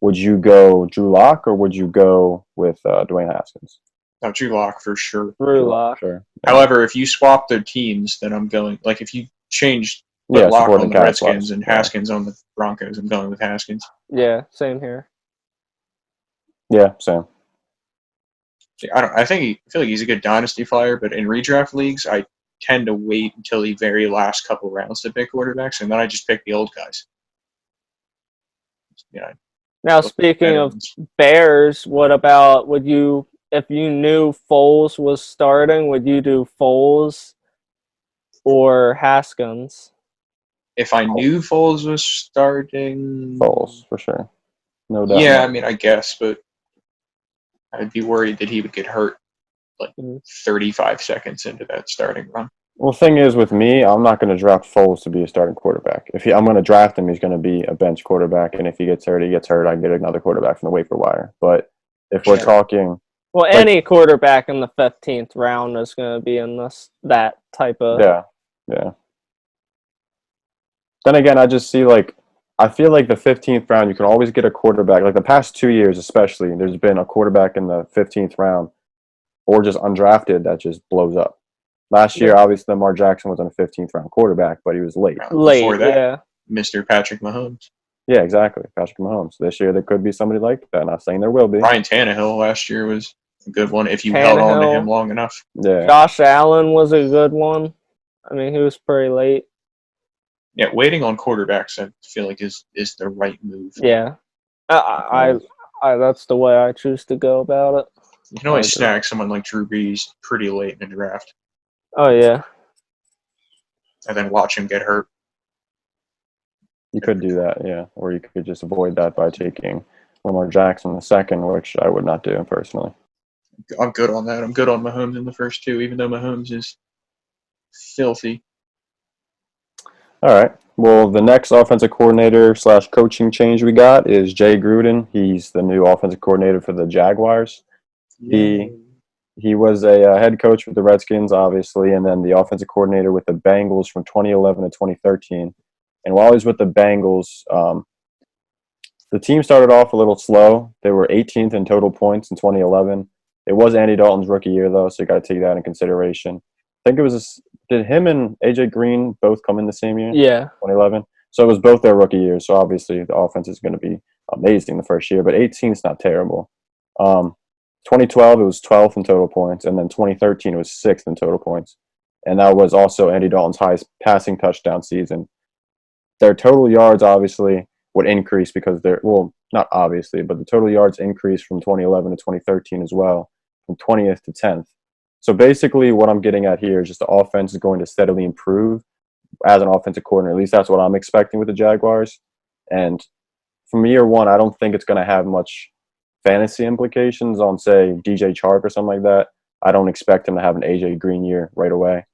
would you go Drew Lock or would you go with Dwayne Haskins? No, Drew Lock for sure. Drew Lock. Sure. However, if you swap their teams, then I'm going. Like if you change Lock supporting on the cast Redskins slots. and Haskins on the Broncos, I'm going with Haskins. Yeah, same here. Yeah, same. I feel like he's a good dynasty flyer, but in redraft leagues, I tend to wait until the very last couple rounds to pick quarterbacks, and then I just pick the old guys. Yeah. Now, speaking of Bears, what about if you knew Foles was starting, would you do Foles or Haskins? If I knew Foles was starting, Foles for sure. No doubt. Yeah, I mean, I guess, but I'd be worried that he would get hurt like 35 seconds into that starting run. Well, the thing is, with me, I'm not going to draft Foles to be a starting quarterback. I'm going to draft him, he's going to be a bench quarterback, and if he gets hurt, I can get another quarterback from the waiver wire. But if we're talking, well, any quarterback in the 15th round is going to be in that type of. Yeah. Then again, I just see I feel like the 15th round, you can always get a quarterback. Like the past 2 years, especially, there's been a quarterback in the 15th round, or just undrafted, that just blows up. Last year, obviously, Lamar Jackson was on a 15th round quarterback, but he was late. Before that, Mr. Patrick Mahomes. Yeah, exactly. Patrick Mahomes. This year, there could be somebody like that. Not saying there will be. Ryan Tannehill last year was a good one if you held on to him long enough. Yeah. Josh Allen was a good one. I mean, he was pretty late. Yeah, waiting on quarterbacks, I feel like is the right move. Yeah, I that's the way I choose to go about it. You can always snag someone like Drew Brees pretty late in the draft. Oh yeah. And then watch him get hurt. You could do that, yeah. Or you could just avoid that by taking Lamar Jackson the second, which I would not do personally. I'm good on that. I'm good on Mahomes in the first two, even though Mahomes is filthy. All right. Well, the next offensive coordinator / coaching change we got is Jay Gruden. He's the new offensive coordinator for the Jaguars. He was a head coach with the Redskins, obviously, and then the offensive coordinator with the Bengals from 2011 to 2013. And while he was with the Bengals, the team started off a little slow. They were 18th in total points in 2011. It was Andy Dalton's rookie year, though, so you got to take that in consideration. I think it was did him and AJ Green both come in the same year? Yeah. 2011. So it was both their rookie years. So obviously the offense is going to be amazing the first year, but 18 is not terrible. 2012 it was 12th in total points, and then 2013 it was 6th in total points, and that was also Andy Dalton's highest passing touchdown season. Their total yards obviously would increase because not obviously, but the total yards increased from 2011 to 2013 as well, from 20th to 10th. So basically what I'm getting at here is just the offense is going to steadily improve as an offensive coordinator. At least that's what I'm expecting with the Jaguars. And from year one, I don't think it's going to have much fantasy implications on, say, DJ Chark or something like that. I don't expect him to have an AJ Green year right away.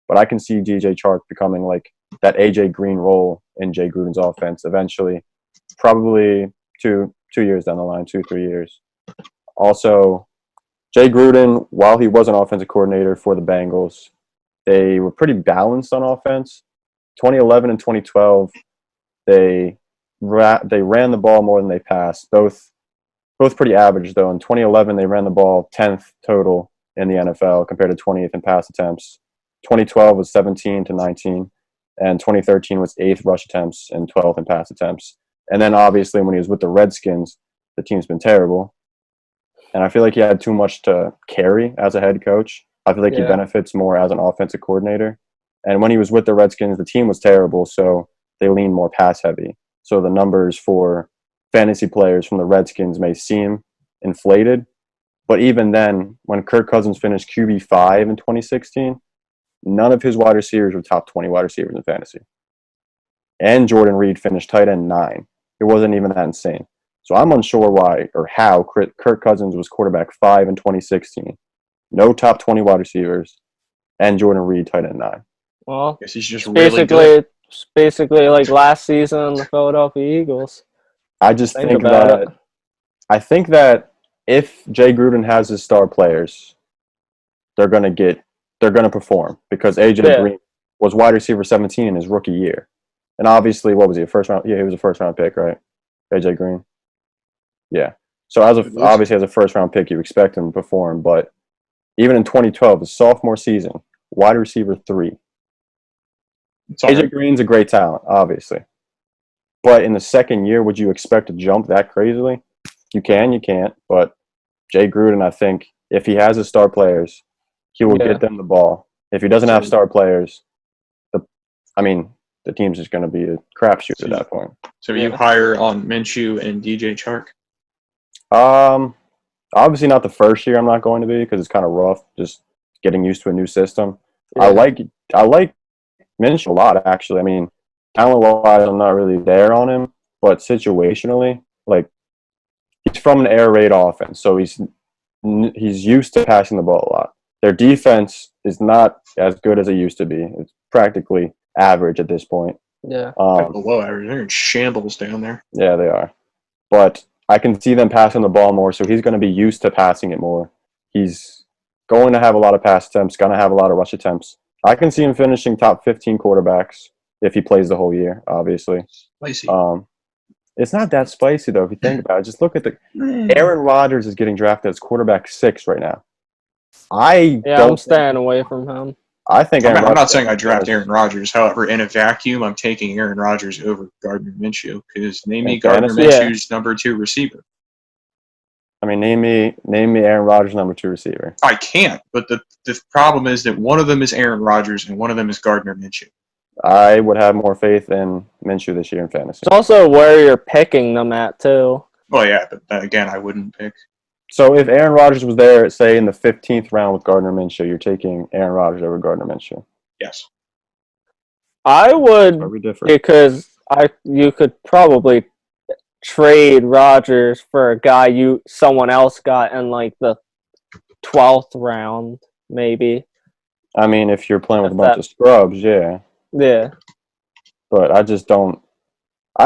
But I can see DJ Chark becoming like that AJ Green role in Jay Gruden's offense eventually, probably two years down the line, 2-3 years. Also, Jay Gruden, while he was an offensive coordinator for the Bengals, they were pretty balanced on offense. 2011 and 2012, they ran the ball more than they passed. Both pretty average, though. In 2011, they ran the ball 10th total in the NFL compared to 20th in pass attempts. 2012 was 17 to 19, and 2013 was 8th rush attempts and 12th in pass attempts. And then obviously when he was with the Redskins, the team's been terrible. And I feel like he had too much to carry as a head coach. I feel like he benefits more as an offensive coordinator. And when he was with the Redskins, the team was terrible, so they leaned more pass heavy. So the numbers for fantasy players from the Redskins may seem inflated. But even then, when Kirk Cousins finished QB5 in 2016, none of his wide receivers were top 20 wide receivers in fantasy. And Jordan Reed finished tight end 9. It wasn't even that insane. So I'm unsure why or how Kirk Cousins was quarterback 5 in 2016. No top 20 wide receivers, and Jordan Reed tight end 9. Well, Guess he's just really good. It's basically like last season, the Philadelphia Eagles. I just think about it. I think that if Jay Gruden has his star players, they're gonna perform because AJ Green was wide receiver 17 in his rookie year. And obviously, what was he, a first round? Yeah, he was a first round pick, right? AJ Green. Yeah. So obviously as a first round pick, you expect him to perform, but even in 2012, his sophomore season, wide receiver 3. AJ Green's a great talent, obviously. But in the second year, would you expect to jump that crazily? You can, you can't. But Jay Gruden, I think, if he has his star players, he will get them the ball. If he doesn't have star players, the team's just going to be a crapshoot at that point. So you hire on Minshew and DJ Chark? Obviously not the first year I'm not going to be because it's kind of rough just getting used to a new system. Yeah. I like Minshew a lot, actually. I mean, talent-wise, I'm not really there on him, but situationally, like, he's from an air raid offense, so he's used to passing the ball a lot. Their defense is not as good as it used to be. It's practically average at this point. Yeah. Below average. They're in shambles down there. Yeah, they are. But I can see them passing the ball more, so he's going to be used to passing it more. He's going to have a lot of pass attempts, going to have a lot of rush attempts. I can see him finishing top 15 quarterbacks if he plays the whole year, obviously. Spicy. It's not that spicy, though, if you think about it. Just look at Aaron Rodgers is getting drafted as quarterback 6 right now. I'm staying away from him. I think I'm not saying I draft Aaron Rodgers. However, in a vacuum, I'm taking Aaron Rodgers over Gardner Minshew because name me Gardner Minshew's number 2 receiver. I mean, name me Aaron Rodgers' number 2 receiver. I can't, but the problem is that one of them is Aaron Rodgers and one of them is Gardner Minshew. I would have more faith in Minshew this year in fantasy. It's also where you're picking them at, too. Well, yeah, but again, I wouldn't pick. So if Aaron Rodgers was there, say, in the 15th round with Gardner Minshew, you're taking Aaron Rodgers over Gardner Minshew? Yes. I would, because you could probably trade Rodgers for a guy someone else got in like the 12th round, maybe. I mean, if you're playing with a bunch of scrubs, yeah. Yeah. But I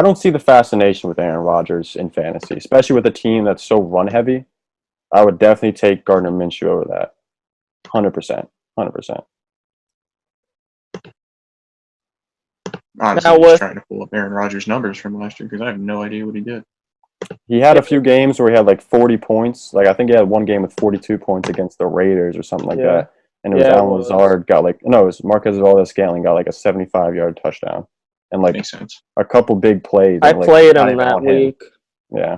don't see the fascination with Aaron Rodgers in fantasy, especially with a team that's so run heavy. I would definitely take Gardner Minshew over that. 100%. 100%. Honestly, I'm just trying to pull up Aaron Rodgers' numbers from last year because I have no idea what he did. He had a few games where he had like 40 points. Like I think he had one game with 42 points against the Raiders or something like that. And it was Alan Lazard got it was Marquez Valdes-Scantling got like a 75-yard touchdown. and like Makes sense. a couple big plays. I and, like, played not him even that on him. week. Yeah.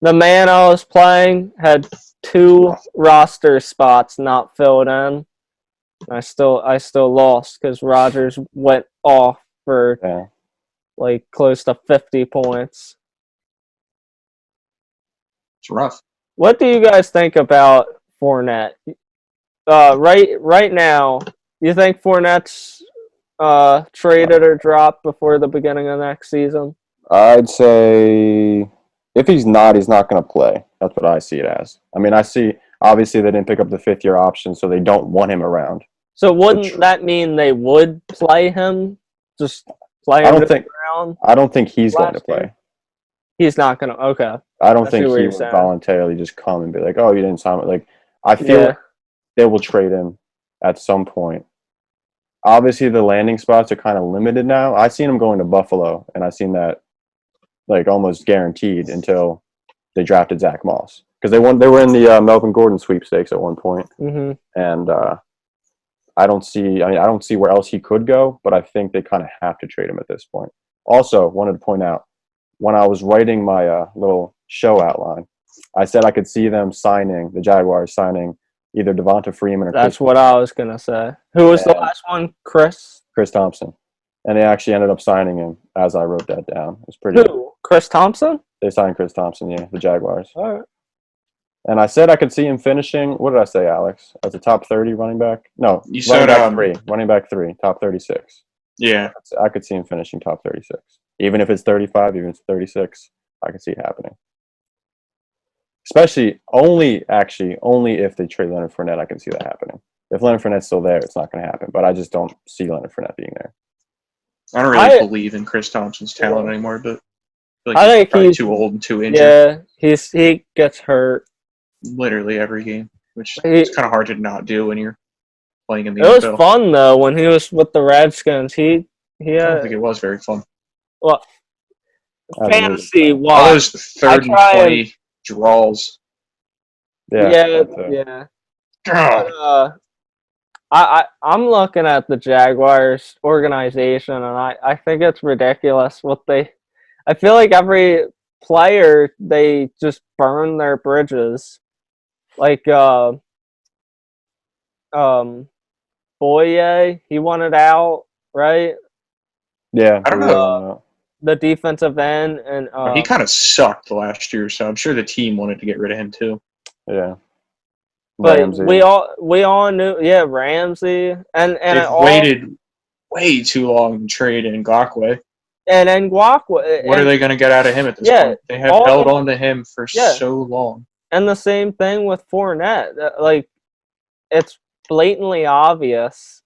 The man I was playing had 2 roster spots not filled in. I still lost because Rodgers went off for Yeah. like close to 50 points. It's rough. What do you guys think about Fournette? Right now, you think Fournette's traded or dropped before the beginning of next season? I'd say if he's not going to play. That's what I see it as. I mean, I see obviously they didn't pick up the 5th-year option, so they don't want him around. So wouldn't that mean they would play him? Just play him I don't to think the ground? I don't think he's going to Last year? play. He's not gonna. Okay. I don't I think see what he you're would saying. voluntarily just come and be like, "Oh, you didn't sign it." Like, I feel Yeah. like they will trade him at some point. Obviously, the landing spots are kind of limited now. I seen him going to Buffalo, and I seen that like almost guaranteed until they drafted Zach Moss because they won. They were in the Melvin Gordon sweepstakes at one point, Mhm. and I don't see where else he could go, but I think they kind of have to trade him at this point. Also, wanted to point out when I was writing my little show outline, I said I could see them signing the Jaguars signing either Devonta Freeman or That's what I was gonna say. Who was the And- last one? Chris. Chris Thompson, and they actually ended up signing him as I wrote that down. It was pretty. Who? Chris Thompson. They signed Chris Thompson, yeah, the Jaguars. All right. And I said I could see him finishing. What did I say, Alex? As a top 30 running back? No, You said, running back 3, top 36. Yeah. I could see him finishing top 36. Even if it's 35, even if it's 36, I can see it happening. Especially only if they trade Leonard Fournette, I can see that happening. If Leonard Fournette's still there, it's not going to happen. But I just don't see Leonard Fournette being there. I don't really believe in Chris Thompson's talent anymore, but I feel like he's probably too old and too injured. Yeah, he gets hurt. Literally every game, which it's kind of hard to not do when you're playing in the It was NFL. fun though when he was with the Redskins. He I don't think it was very fun. well, fantasy All wise. those 3rd and 20 draws. Yeah. God. But, I'm looking at the Jaguars organization, and I think it's ridiculous what they. I feel like every player they just burn their bridges, like Boye, he wanted out, right? Yeah, I don't know. The defensive end and He kind of sucked last year, so I'm sure the team wanted to get rid of him too. Yeah. But Ramsey. we all knew, Ramsey and They've waited way too long to trade Ngakoue. And Ngakwe. What are they going to get out of him at this point? They have held on to him for so long. And the same thing with Fournette. Like, it's blatantly obvious.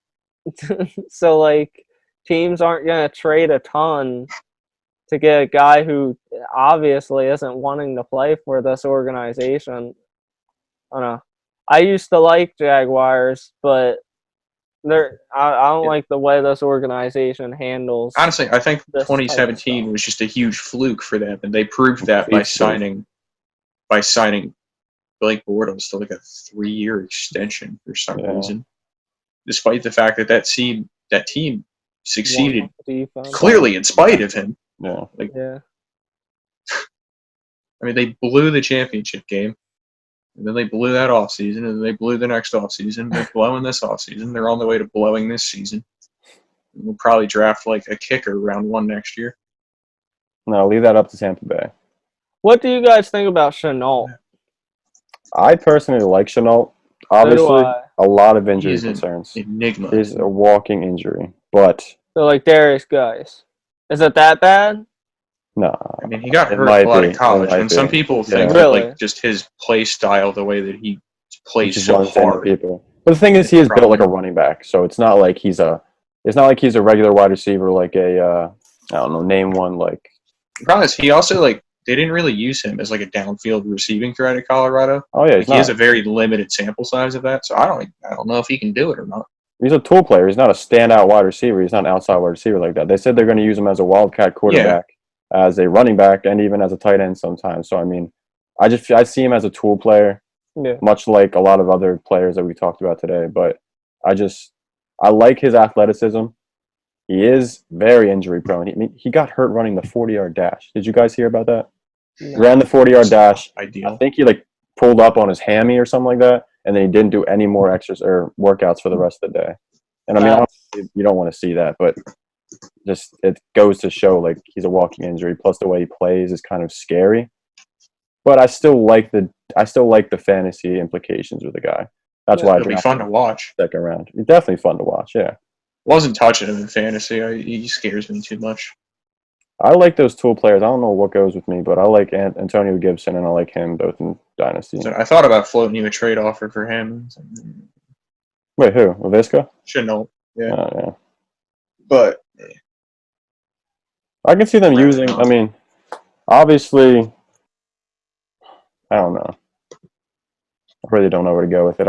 So, like, teams aren't going to trade a ton to get a guy who obviously isn't wanting to play for this organization. I don't know. I used to like Jaguars, but I don't like the way this organization handles. Honestly, I think 2017 was just a huge fluke for them, and they proved that by signing Blake Bortles to like a 3-year extension for some reason, despite the fact that team succeeded clearly in spite of him. Yeah. I mean, they blew the championship game. And then they blew that offseason, and then they blew the next offseason. They're blowing this offseason. They're on the way to blowing this season. And we'll probably draft like a kicker round 1 next year. No, leave that up to Tampa Bay. What do you guys think about Shenault? I personally like Shenault. Obviously, a lot of injury concerns. Enigma. He's a walking injury. But so like Darius Guice. Is it that bad? No. I mean, he got hurt a lot in college, and some people think that, like, just his play style, the way that he plays so hard. People. But the thing is, he is built like a running back, so it's not like he's a regular wide receiver, like a I don't know, name one like. The problem is, he also they didn't really use him as like a downfield receiving threat at Colorado. Oh yeah, he has a very limited sample size of that, so I don't know if he can do it or not. He's a tool player. He's not a standout wide receiver. He's not an outside wide receiver like that. They said they're going to use him as a wildcat quarterback. Yeah. As a running back, and even as a tight end sometimes. So, I mean, I see him as a tool player, much like a lot of other players that we talked about today. But I like his athleticism. He is very injury prone. He got hurt running the 40-yard dash. Did you guys hear about that? He No. ran the 40-yard dash. I Ideal. think he pulled up on his hammy or something like that, and then he didn't do any more extras or workouts for the rest of the day. And I mean, obviously, you don't want to see that, but just it goes to show he's a walking injury. Plus, the way he plays is kind of scary. But I still like the fantasy implications with the guy. That's why It'll be fun to watch. Second round. It's definitely fun to watch. Yeah. Wasn't touching him in fantasy. He scares me too much. I like those tool players. I don't know what goes with me, but I like Antonio Gibson and I like him both in Dynasty. So I thought about floating you a trade offer for him. Wait, who? Laviska? Shouldn't know. Yeah. Oh, yeah. But I can see them using. I mean, obviously, I don't know. I really don't know where to go with it.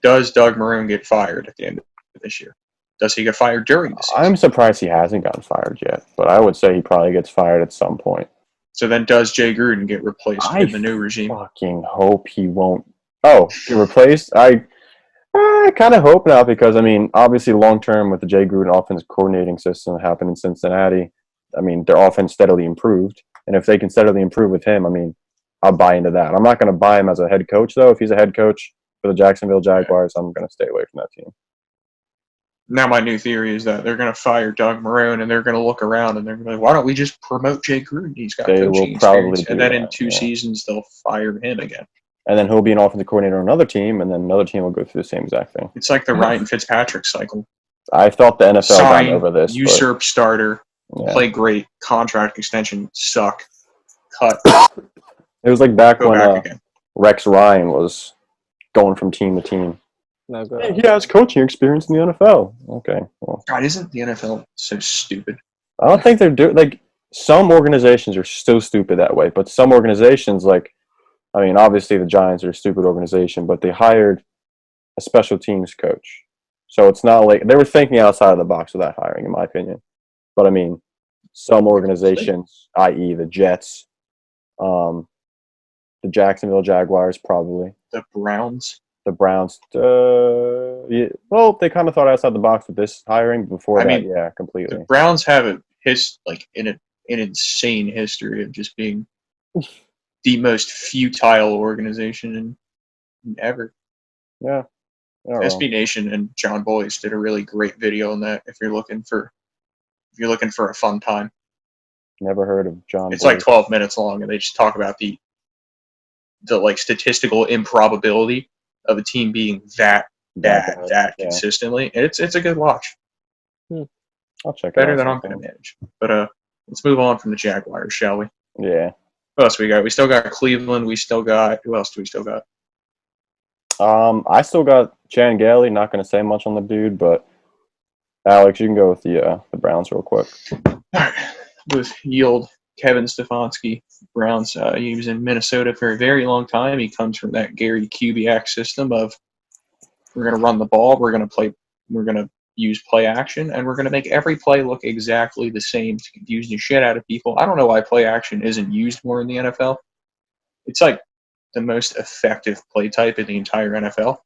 Does Doug Marone get fired at the end of this year? Does he get fired during the season? I'm surprised he hasn't gotten fired yet, but I would say he probably gets fired at some point. So then does Jay Gruden get replaced in the new regime? I fucking hope he won't. Oh, get replaced? I kind of hope not because, I mean, obviously long-term with the Jay Gruden offense coordinating system that happened in Cincinnati, I mean, their offense steadily improved. And if they can steadily improve with him, I mean, I'll buy into that. I'm not going to buy him as a head coach, though. If he's a head coach for the Jacksonville Jaguars, I'm going to stay away from that team. Now my new theory is that they're going to fire Doug Marone and they're going to look around and they're going to be like, why don't we just promote Jay Gruden? He's got coaching experience. And then in 2 seasons, they'll fire him again. And then he'll be an offensive coordinator on another team, and then another team will go through the same exact thing. It's like the Ryan Fitzpatrick cycle. I thought the NFL got over this. Usurp starter, play great, contract extension, suck, cut. It was like back when Rex Ryan was going from team to team. No good. Hey, he has coaching experience in the NFL. Okay. Well. God, isn't the NFL so stupid? I don't think they're doing some organizations are still stupid that way, but some organizations I mean, obviously the Giants are a stupid organization, but they hired a special teams coach. So it's not like they were thinking outside of the box with that hiring, in my opinion. But I mean, some organizations, i.e. the Jets, the Jacksonville Jaguars, probably. The Browns. The Browns. Yeah, well, they kind of thought outside the box with this hiring. Before yeah, completely. The Browns have an insane history of just being the most futile organization in ever. Yeah. SB Nation and John Boyce did a really great video on that. If you're looking for a fun time. Never heard of John. It's like 12 minutes long, and they just talk about the statistical improbability of a team being that bad consistently. And it's a good watch. I'll check it out. Better than I'm going to manage. But let's move on from the Jaguars, shall we? Yeah. What else we got? We still got Cleveland. Who else do we still got? I still got Chan Gailey. Not going to say much on the dude, but Alex, you can go with the Browns real quick. All right. With yield Kevin Stefanski, Browns. He was in Minnesota for a very long time. He comes from that Gary Kubiak system of we're going to run the ball, we're going to use play action, and we're going to make every play look exactly the same to confuse the shit out of people. I don't know why play action isn't used more in the NFL. It's like the most effective play type in the entire NFL.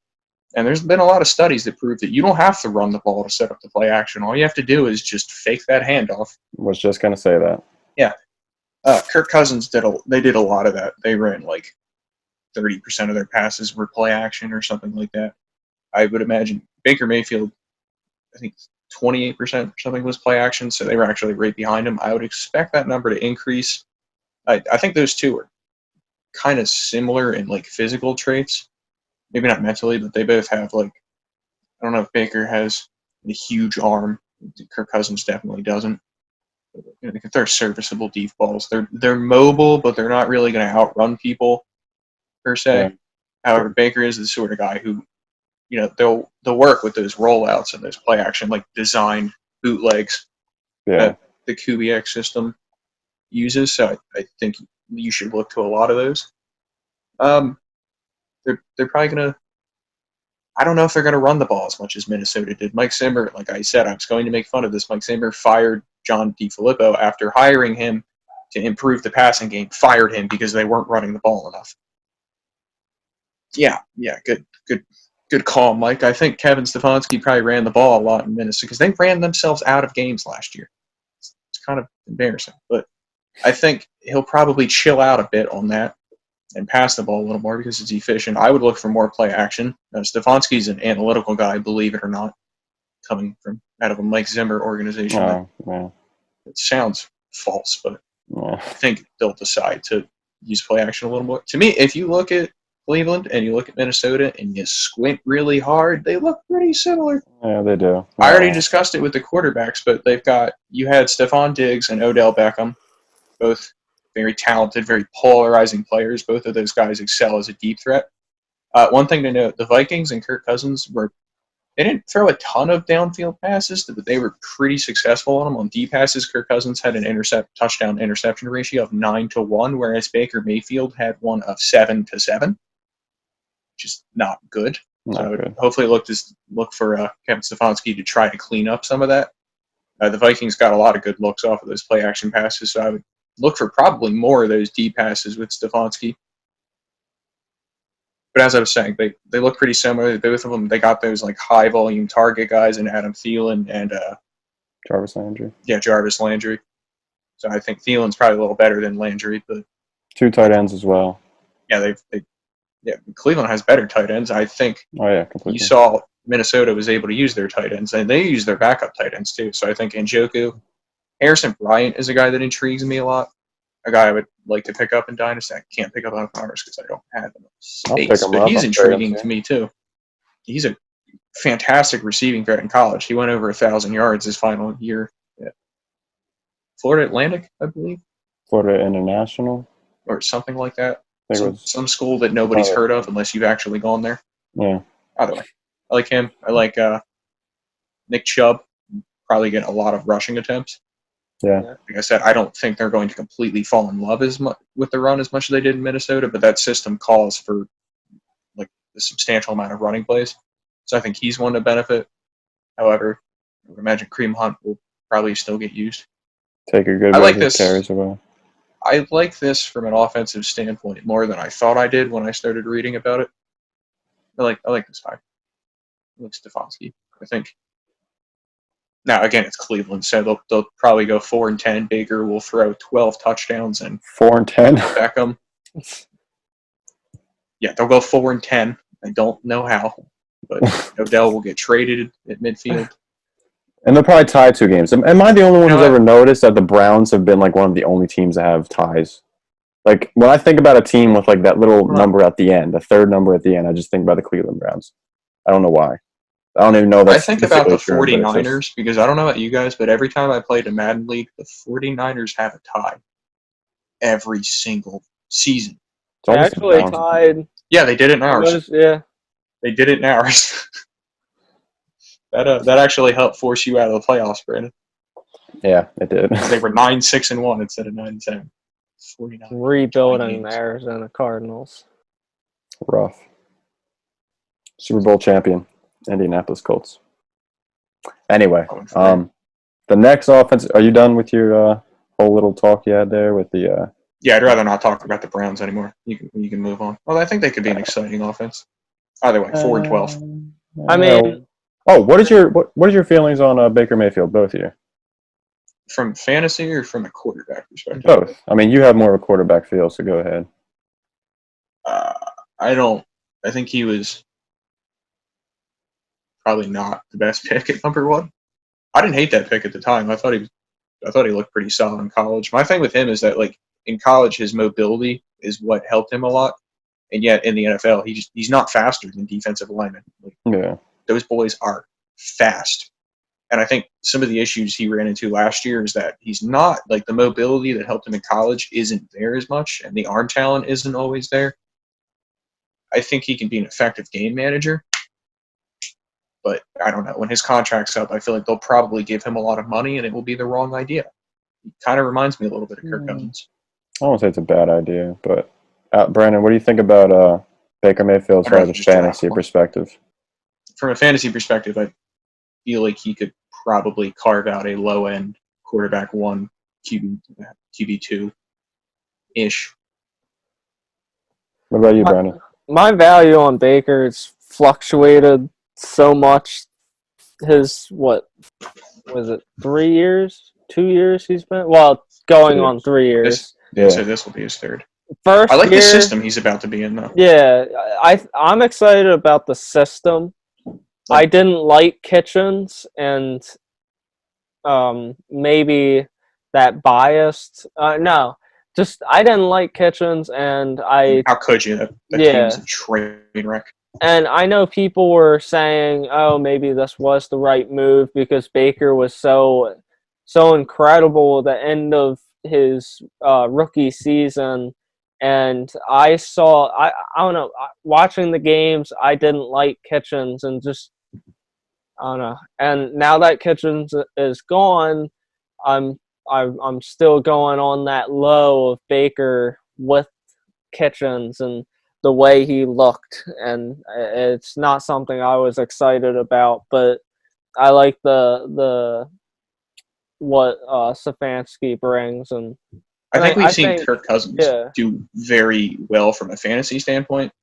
And there's been a lot of studies that prove that you don't have to run the ball to set up the play action. All you have to do is just fake that handoff. Was just going to say that. Yeah. Kirk Cousins did a lot of that. They ran 30% of their passes were play action or something like that. I would imagine Baker Mayfield, I think 28% or something was play action, so they were actually right behind him. I would expect that number to increase. I think those two are kind of similar in physical traits. Maybe not mentally, but they both have I don't know if Baker has a huge arm. Kirk Cousins definitely doesn't. They can throw serviceable deep balls. They're mobile, but they're not really going to outrun people per se. Yeah. However, Baker is the sort of guy who, they'll work with those rollouts and those play action design bootlegs that the Kubiak system uses. So I think you should look to a lot of those. They're probably going to. I don't know if they're going to run the ball as much as Minnesota did. Mike Zimmer, like I said, I was going to make fun of this. Mike Zimmer fired John DeFilippo after hiring him to improve the passing game. Fired him because they weren't running the ball enough. Yeah, good Good call, Mike. I think Kevin Stefanski probably ran the ball a lot in Minnesota because they ran themselves out of games last year. It's kind of embarrassing, but I think he'll probably chill out a bit on that and pass the ball a little more because it's efficient. I would look for more play action. Stefanski's an analytical guy, believe it or not, coming from out of a Mike Zimmer organization. Yeah. It sounds false, but Yeah. I think they'll decide to use play action a little more. To me, if you look at Cleveland and you look at Minnesota and you squint really hard, they look pretty similar. Yeah, they do. I already discussed it with the quarterbacks, but you had Stephon Diggs and Odell Beckham, both very talented, very polarizing players. Both of those guys excel as a deep threat. One thing to note, the Vikings and Kirk Cousins they didn't throw a ton of downfield passes, but they were pretty successful on them. On deep passes, Kirk Cousins had an touchdown interception ratio of 9-1, whereas Baker Mayfield had one of 7-7, which is not good. So I would hopefully look for Kevin Stefanski to try to clean up some of that. The Vikings got a lot of good looks off of those play action passes, so I would look for probably more of those deep passes with Stefanski. But as I was saying, they look pretty similar. Both of them, they got those like high volume target guys in Adam Thielen and Jarvis Landry. Yeah, Jarvis Landry. So I think Thielen's probably a little better than Landry, but 2 tight ends as well. Yeah, Cleveland has better tight ends. I think completely. You saw Minnesota was able to use their tight ends, and they use their backup tight ends too. So I think Njoku, Harrison Bryant is a guy that intrigues me a lot. A guy I would like to pick up in Dynasty. I can't pick up on ours because I don't have enough space. But he's intriguing to me too. He's a fantastic receiving threat in college. He went over 1,000 yards his final year at Florida Atlantic, I believe. Florida International. Or something like that. Was some school that nobody's heard of unless you've actually gone there. Yeah. Either way. I like him. I like Nick Chubb. Probably get a lot of rushing attempts. Yeah. Like I said, I don't think they're going to completely fall in love with the run as much as they did in Minnesota, but that system calls for like a substantial amount of running plays. So I think he's one to benefit. However, I would imagine Kareem Hunt will probably still get used. Take a good bit of carries away. I like this from an offensive standpoint more than I thought I did when I started reading about it. I like this guy. I like Stefanski. I think. Now again, it's Cleveland, so they'll probably go 4-10. Baker will throw 12 touchdowns and 4-10. Beckham. Yeah, they'll go 4-10. I don't know how, but Odell will get traded at midfield. And they'll probably tie 2 games. Am I the only one who's ever noticed that the Browns have been like one of the only teams that have ties? Like when I think about a team with like that little number at the end, the third number at the end, I just think about the Cleveland Browns. I don't know why. I don't even know that. I think about the 49ers because I don't know about you guys, but every time I played a Madden League, the 49ers have a tie every single season. They actually tied. Yeah, they did it in ours. Yeah. They did it in ours. That actually helped force you out of the playoffs, Brandon. Yeah, it did. They were 9-6-1 instead of 9-7. 49. Rebuilding the Arizona Cardinals. Rough. Super Bowl champion, Indianapolis Colts. Anyway, the next offense. Are you done with your whole little talk you had there with the? Yeah, I'd rather not talk about the Browns anymore. You can move on. Well, I think they could be an exciting offense. Either way, 4-12. I mean. What is your feelings on Baker Mayfield, both of you? From fantasy or from a quarterback perspective? Both. I mean, you have more of a quarterback feel, so go ahead. I think he was probably not the best pick at number 1. I didn't hate that pick at the time. I thought he looked pretty solid in college. My thing with him is that like in college, his mobility is what helped him a lot, and yet in the NFL, he's not faster than defensive linemen. Yeah. Those boys are fast. And I think some of the issues he ran into last year is that he's not, like, the mobility that helped him in college isn't there as much, and the arm talent isn't always there. I think he can be an effective game manager, but I don't know. When his contract's up, I feel like they'll probably give him a lot of money, and it will be the wrong idea. He kind of reminds me a little bit of Kirk Cousins. I won't say it's a bad idea, but Brandon, what do you think about Baker Mayfield as far as a fantasy perspective? From a fantasy perspective, I feel like he could probably carve out a low-end quarterback 1, QB 2-ish. What about you, Brandon? My value on Baker is fluctuated so much. His, what was it, 3 years? 2 years he's been? Well, going 2 on 3 years. So this will be his third. First I like year, the system he's about to be in, though. Yeah, I'm excited about the system. I didn't like Kitchens, and maybe that biased. No, just I didn't like Kitchens, and How could you? That team was a train wreck. And I know people were saying, "Oh, maybe this was the right move because Baker was so incredible at the end of his rookie season." And I don't know, watching the games, I didn't like Kitchens, and just I don't know. And now that Kitchens is gone, I'm still going on that low of Baker with Kitchens and the way he looked, and it's not something I was excited about, but I like the what Stefanski brings, and I think we've seen think, Kirk Cousins do very well from a fantasy standpoint.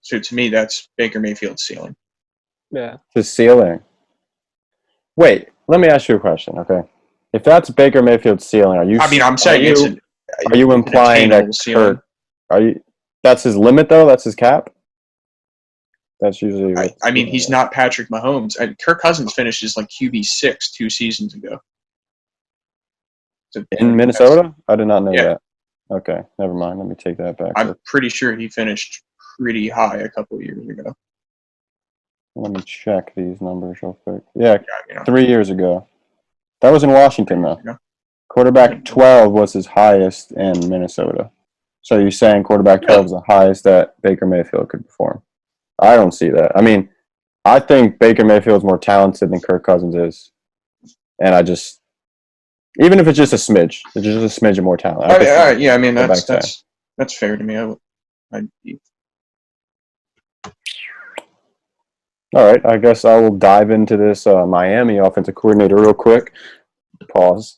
So to me, that's Baker Mayfield's ceiling. Yeah. His ceiling. Wait, let me ask you a question, okay? If that's Baker Mayfield's ceiling, are you? I mean, I'm saying are you implying that ceiling. That's his limit, though? That's his cap? That's usually... I mean, he's not Patrick Mahomes. Kirk Cousins finished as like QB6 2 seasons ago. So, in Minnesota? I did not know that. Okay, never mind. Let me take that back. I'm pretty sure he finished pretty high a couple of years ago. Let me check these numbers real quick. Yeah, 3 years ago. That was in Washington, though. Quarterback 12 was his highest in Minnesota. So you're saying quarterback 12 is the highest that Baker Mayfield could perform? I don't see that. I mean, I think Baker Mayfield's more talented than Kirk Cousins is. And I just, even if it's just a smidge, it's just a smidge of more talent. I mean, that's fair to me. All right, I guess I will dive into this Miami offensive coordinator real quick. Pause.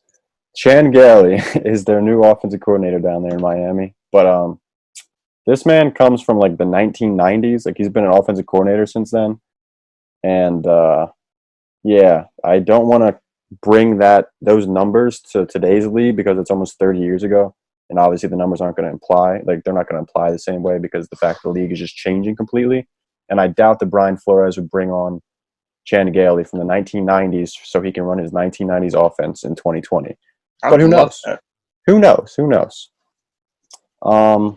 Chan Gailey is their new offensive coordinator down there in Miami. But this man comes from like the 1990s. Like he's been an offensive coordinator since then. And yeah, I don't want to bring those numbers to today's league because it's almost 30 years ago. And obviously the numbers aren't going to imply, like they're not going to apply the same way because the fact the league is just changing completely. And I doubt that Brian Flores would bring on Chan Gailey from the 1990s so he can run his 1990s offense in 2020. But who knows? Who knows? Who knows? What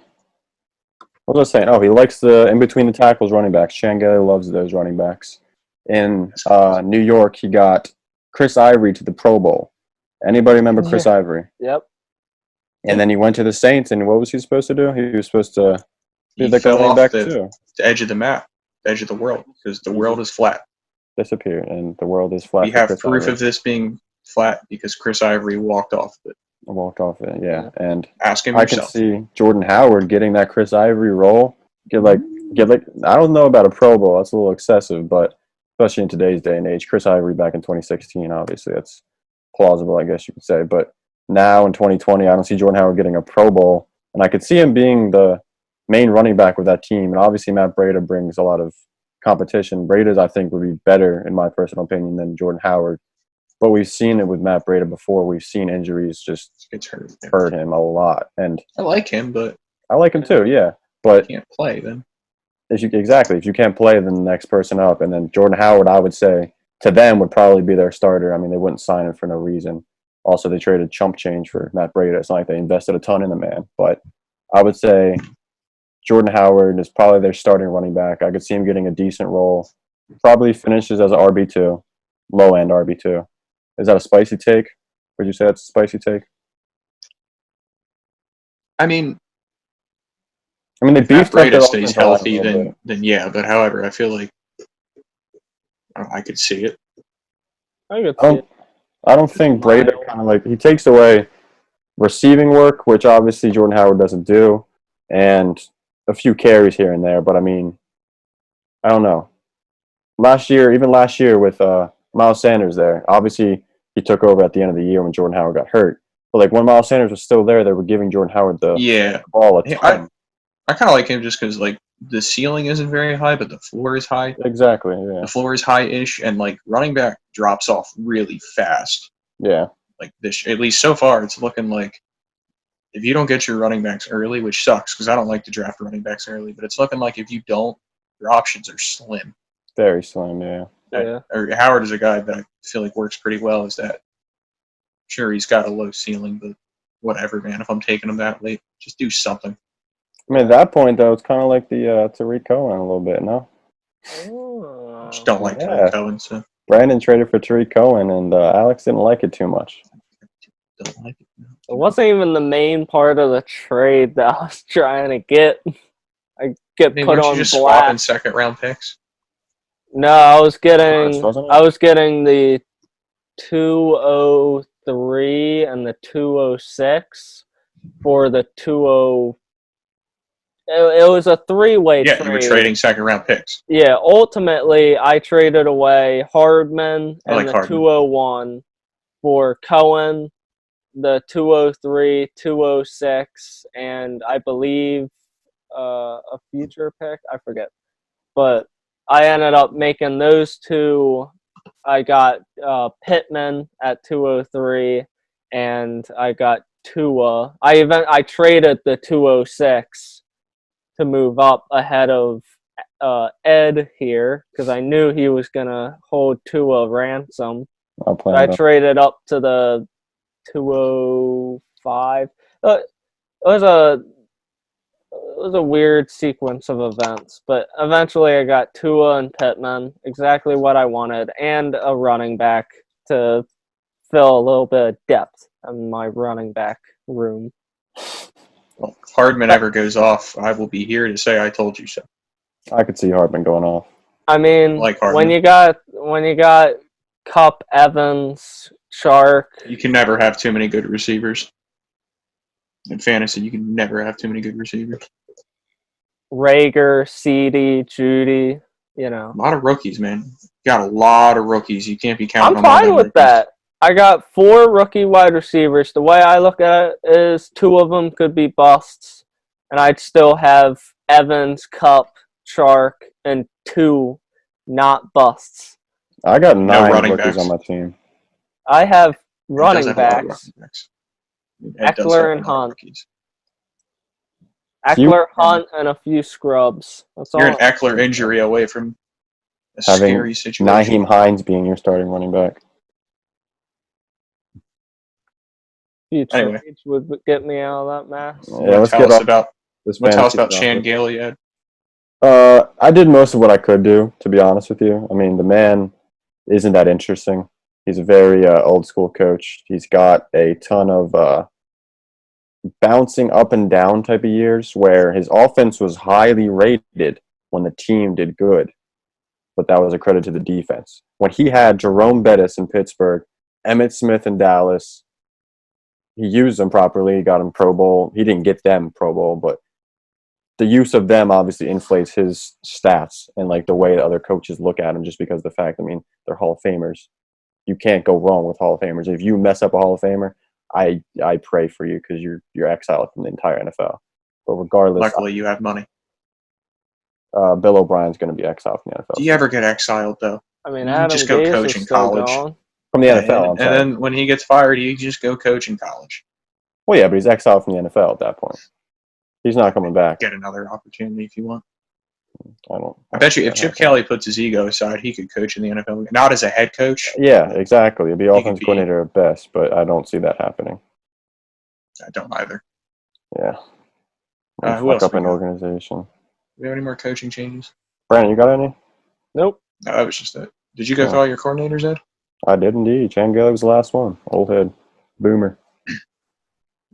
was I saying? Oh, he likes the in-between the tackles running backs. Chan Gailey loves those running backs. In New York, he got Chris Ivory to the Pro Bowl. Anybody remember Chris Ivory? Yep. And then he went to the Saints, and what was he supposed to do? He was supposed to be like a running back too. The edge of the map, the edge of the world, because the world is flat. Disappeared, and the world is flat. We have proof of this being flat because Chris Ivory walked off it. Yeah. And ask him yourself. I can see Jordan Howard getting that Chris Ivory role. Get like I don't know about a Pro Bowl. That's a little excessive, but especially in today's day and age, Chris Ivory back in 2016, obviously that's plausible, I guess you could say. But now in 2020, I don't see Jordan Howard getting a Pro Bowl, and I could see him being the main running back with that team. And obviously, Matt Brady brings a lot of competition. Brady, I think, would be better, in my personal opinion, than Jordan Howard. But we've seen it with Matt Brady before. We've seen injuries just hurt him a lot. And I like him, but I like him too, yeah. But you can't play then. If you can't play, then the next person up. And then Jordan Howard, I would say, to them would probably be their starter. I mean, they wouldn't sign him for no reason. Also, they traded chump change for Matt Brady. It's not like they invested a ton in the man. But I would say Jordan Howard is probably their starting running back. I could see him getting a decent role. Probably finishes as an RB2, low-end RB2. Is that a spicy take? Would you say that's a spicy take? I mean, they beefed up Brady stays healthy, then yeah. But however, I feel like I could see it. I don't think Brady kind of like he takes away receiving work, which obviously Jordan Howard doesn't do, and a few carries here and there. But I mean, I don't know. Last year with Miles Sanders there, obviously he took over at the end of the year when Jordan Howard got hurt. But like when Miles Sanders was still there, they were giving Jordan Howard the ball a ton. I kind of like him just because like the ceiling isn't very high, but the floor is high. Exactly. Yeah. The floor is high-ish, and like running back drops off really fast. Yeah. Like this, at least so far, it's looking like if you don't get your running backs early, which sucks because I don't like to draft running backs early, but it's looking like if you don't, your options are slim. Very slim. Yeah. Yeah. Or Howard is a guy that I feel like works pretty well. Is that sure he's got a low ceiling, but whatever, man. If I'm taking him that late, just do something. I mean, at that point though, it's kind of like the Tariq Cohen a little bit. No. Oh. Just don't like Yeah. Tariq Cohen, so Brandon traded for Tariq Cohen, and Alex didn't like it too much. don't like it. No. It wasn't even the main part of the trade that I was trying to get. I get I mean, put weren't on you just swapping blast. second-round picks? No, I was First, getting wasn't it? the 203 and the 206 for the 20. It was a three-way Yeah, trade. you were trading second-round picks. Yeah, ultimately, I traded away Hardman I like and the Hardman. 201 for Cohen, the 203, 206, and I believe a future pick. I forget. But I ended up making those two. I got Pittman at 203, and I got Tua. I traded the 206 to move up ahead of Ed here because I knew he was gonna hold Tua ransom. I'll play So I it up. traded up to the 205. It was a weird sequence of events, but eventually I got Tua and Pittman, exactly what I wanted, and a running back to fill a little bit of depth in my running back room. Well, if Hardman ever goes off, I will be here to say I told you so. I could see Hardman going off. I mean, Like when Hardman. you got Cup, Evans, Shark, You can never have too many good receivers. In fantasy, you can never have too many good receivers. Rager, CD, Judy, A lot of rookies, man. You got a lot of rookies. You can't be counting I'm on all fine them with rookies. that. I got 4 rookie wide receivers. The way I look at it is 2 of them could be busts, and I'd still have Evans, Cup, Shark, and 2 not busts. I got No 9 running rookies backs. on my team. I have Ed does running have a lot of backs. running backs. Ed does Eckler have and a lot of Hunt. rookies. Eckler, Hunt, and a few scrubs. That's all. You're an Eckler injury away from a Having scary situation. Naheem Hines being your starting running back. Few Anyway. trades would get me out of that mess. Yeah, let's get off this Tell us fantasy about Chan topic. Gailey, Ed. I did most of what I could do, to be honest with you. I mean, the man isn't that interesting. He's a very old school coach. He's got a ton of bouncing up and down type of years where his offense was highly rated when the team did good, but that was a credit to the defense. When he had Jerome Bettis in Pittsburgh, Emmitt Smith in Dallas, he used them properly, got him Pro Bowl. He didn't get them Pro Bowl, but the use of them obviously inflates his stats and like the way that other coaches look at him just because of the fact, I mean, they're Hall of Famers. You can't go wrong with Hall of Famers. If you mess up a Hall of Famer, I pray for you because you're exiled from the entire NFL. But regardless, Luckily, you have money. Bill O'Brien's going to be exiled from the NFL. Do you ever get exiled, though? I mean, You Adam just go Gase coach is in still college. going. From the NFL, And then when he gets fired, you just go coach in college. Well, yeah, but he's exiled from the NFL at that point. He's not coming back. Get another opportunity if you want. I bet you if Chip Kelly puts his ego aside, he could coach in the NFL. Not as a head coach. Yeah, exactly. It'd be He offensive could be- coordinator at best, but I don't see that happening. I don't either. Yeah. Who else Fuck up we an got? organization. Do we have any more coaching changes? Brandon, you got any? Nope. No, that was just it. Did you go No. through all your coordinators, Ed? I did indeed. Chan Gailey was the last one. Old head. Boomer.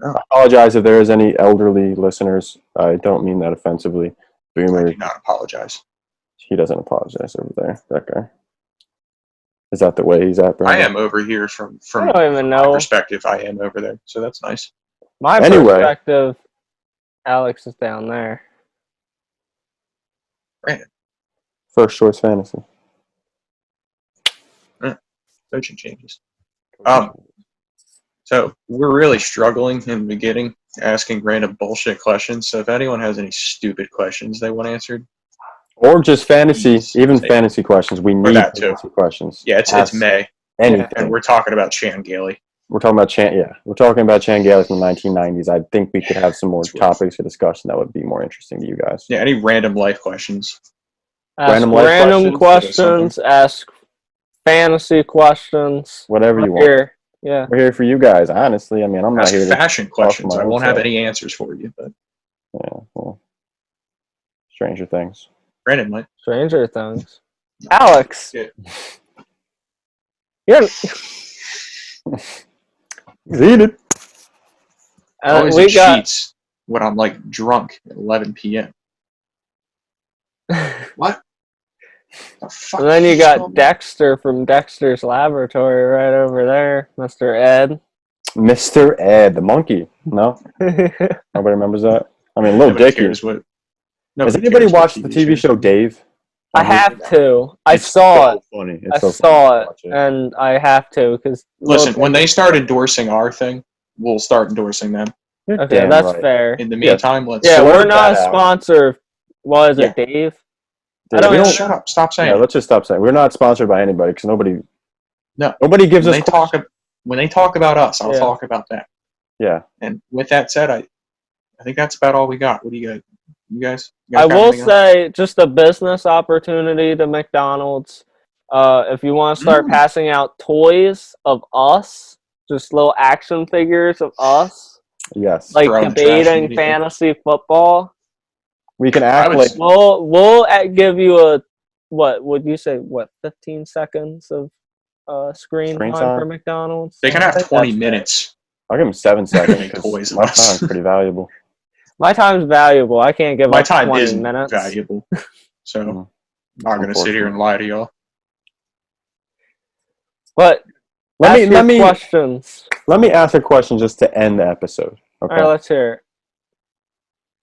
Oh. I apologize if there is any elderly listeners. I don't mean that offensively. I Boomer, do not apologize. he doesn't apologize over there. That guy. Is that the way he's at, I Brandon? am over here from I don't even my know. perspective. I am over there, so that's nice. My Anyway. perspective, Alex is down there. Brandon, First choice fantasy. coaching changes. So we're really struggling in the beginning asking random bullshit questions. So if anyone has any stupid questions they want answered, Or just fantasy, Please even say- fantasy questions. We need that too. fantasy questions. yeah, it's Ask May, anything. and we're talking about Chan Gailey. We're talking about We're talking about Chan Gailey from the 1990s. I think we could have some more That's right. topics for discussion that would be more interesting to you guys. Yeah, any random life questions. Ask Random life random questions, questions. Ask fantasy questions. Whatever you want. Here. Yeah. We're here for you guys. Honestly, I mean, I'm not Ask here to fashion talk for questions. my I own won't have self. any answers for you, but Yeah, well, Stranger Things. Brandon might. Stranger Things. Alex. Yeah. You're, Eat it. Always we in got. sheets when I'm like drunk at 11 p.m. What? The fuck And then you is got going on? Dexter from Dexter's Laboratory right over there, Mr. Ed. Mr. Ed, the monkey. No? Nobody remembers that? I mean, Lil Nobody Dicky. cares what. Has nobody anybody cares what watched the TV show Dave? I have to. I It's saw so it. funny. I It's so saw funny. it, Watch it. and I have to because. Listen, when they start endorsing our thing, we'll start endorsing them. You're Okay, damn that's right. fair. In the Yes. meantime, let's. Yeah, Sort we're not that a out. sponsor. What is Yeah. it, Dave? Yeah, I don't we know. Shut up! Stop saying. Yeah, it. let's just stop saying we're not sponsored by anybody because nobody gives When us they talk, when they talk about us, I'll Yeah. talk about that. Yeah. And with that said, I think that's about all we got. What do you guys? You guys I got will anything else? say, just a business opportunity to McDonald's. If you want to start passing out toys of us, just little action figures of us, Yes. like Throw in the trash debating immediately. fantasy football, We can I act would like s- we'll give you a what would you say? What 15 seconds of screen Screen time for time? McDonald's? They can I have think 20 that's minutes. I'll give them 7 seconds Make because toys of my us. time's pretty valuable. My time's valuable. I can't give My up time 20 is minutes. valuable, so Mm. I'm not going to sit here and lie to y'all. But Let ask me your let me questions. let me ask a question just to end the episode. Okay. All right, let's hear it.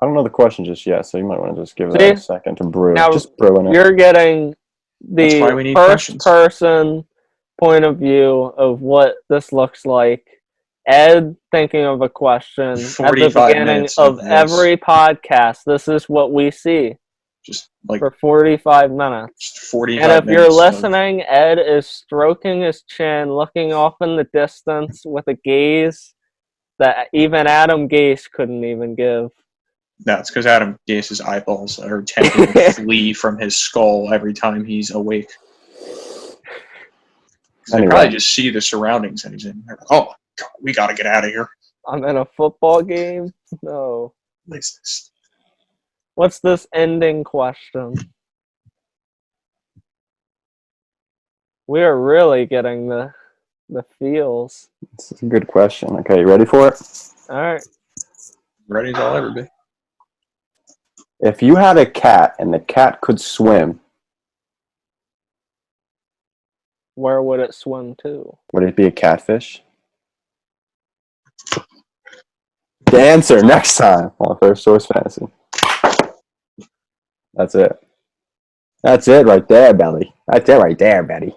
I don't know the question just yet, so you might want to just give See? that a second to brew. Now, Just brewing it. You're getting That's why the we need first questions. person point of view of what this looks like. Ed thinking of a question at the 45 beginning minutes of of this. every podcast. This is what we see Just like for 45 minutes. 45 And if minutes. you're of- listening, Ed is stroking his chin, looking off in the distance with a gaze that even Adam Gase couldn't even give. No, it's because Adam Gase's eyeballs are attempting to flee from his skull every time he's awake. 'Cause They Anyway. probably just see the surroundings and he's in. They're like, oh my god, we got to get out of here. I'm in a football game? No. What is this? What's this ending question? We are really getting the feels. This is a good question. Okay, you ready for it? All right. Ready as I'll ever be. If you had a cat and the cat could swim, Where would it swim to? would it be a catfish? The answer next time on First Choice Fantasy. That's it. That's it right there, Belly. That's it right there, Betty.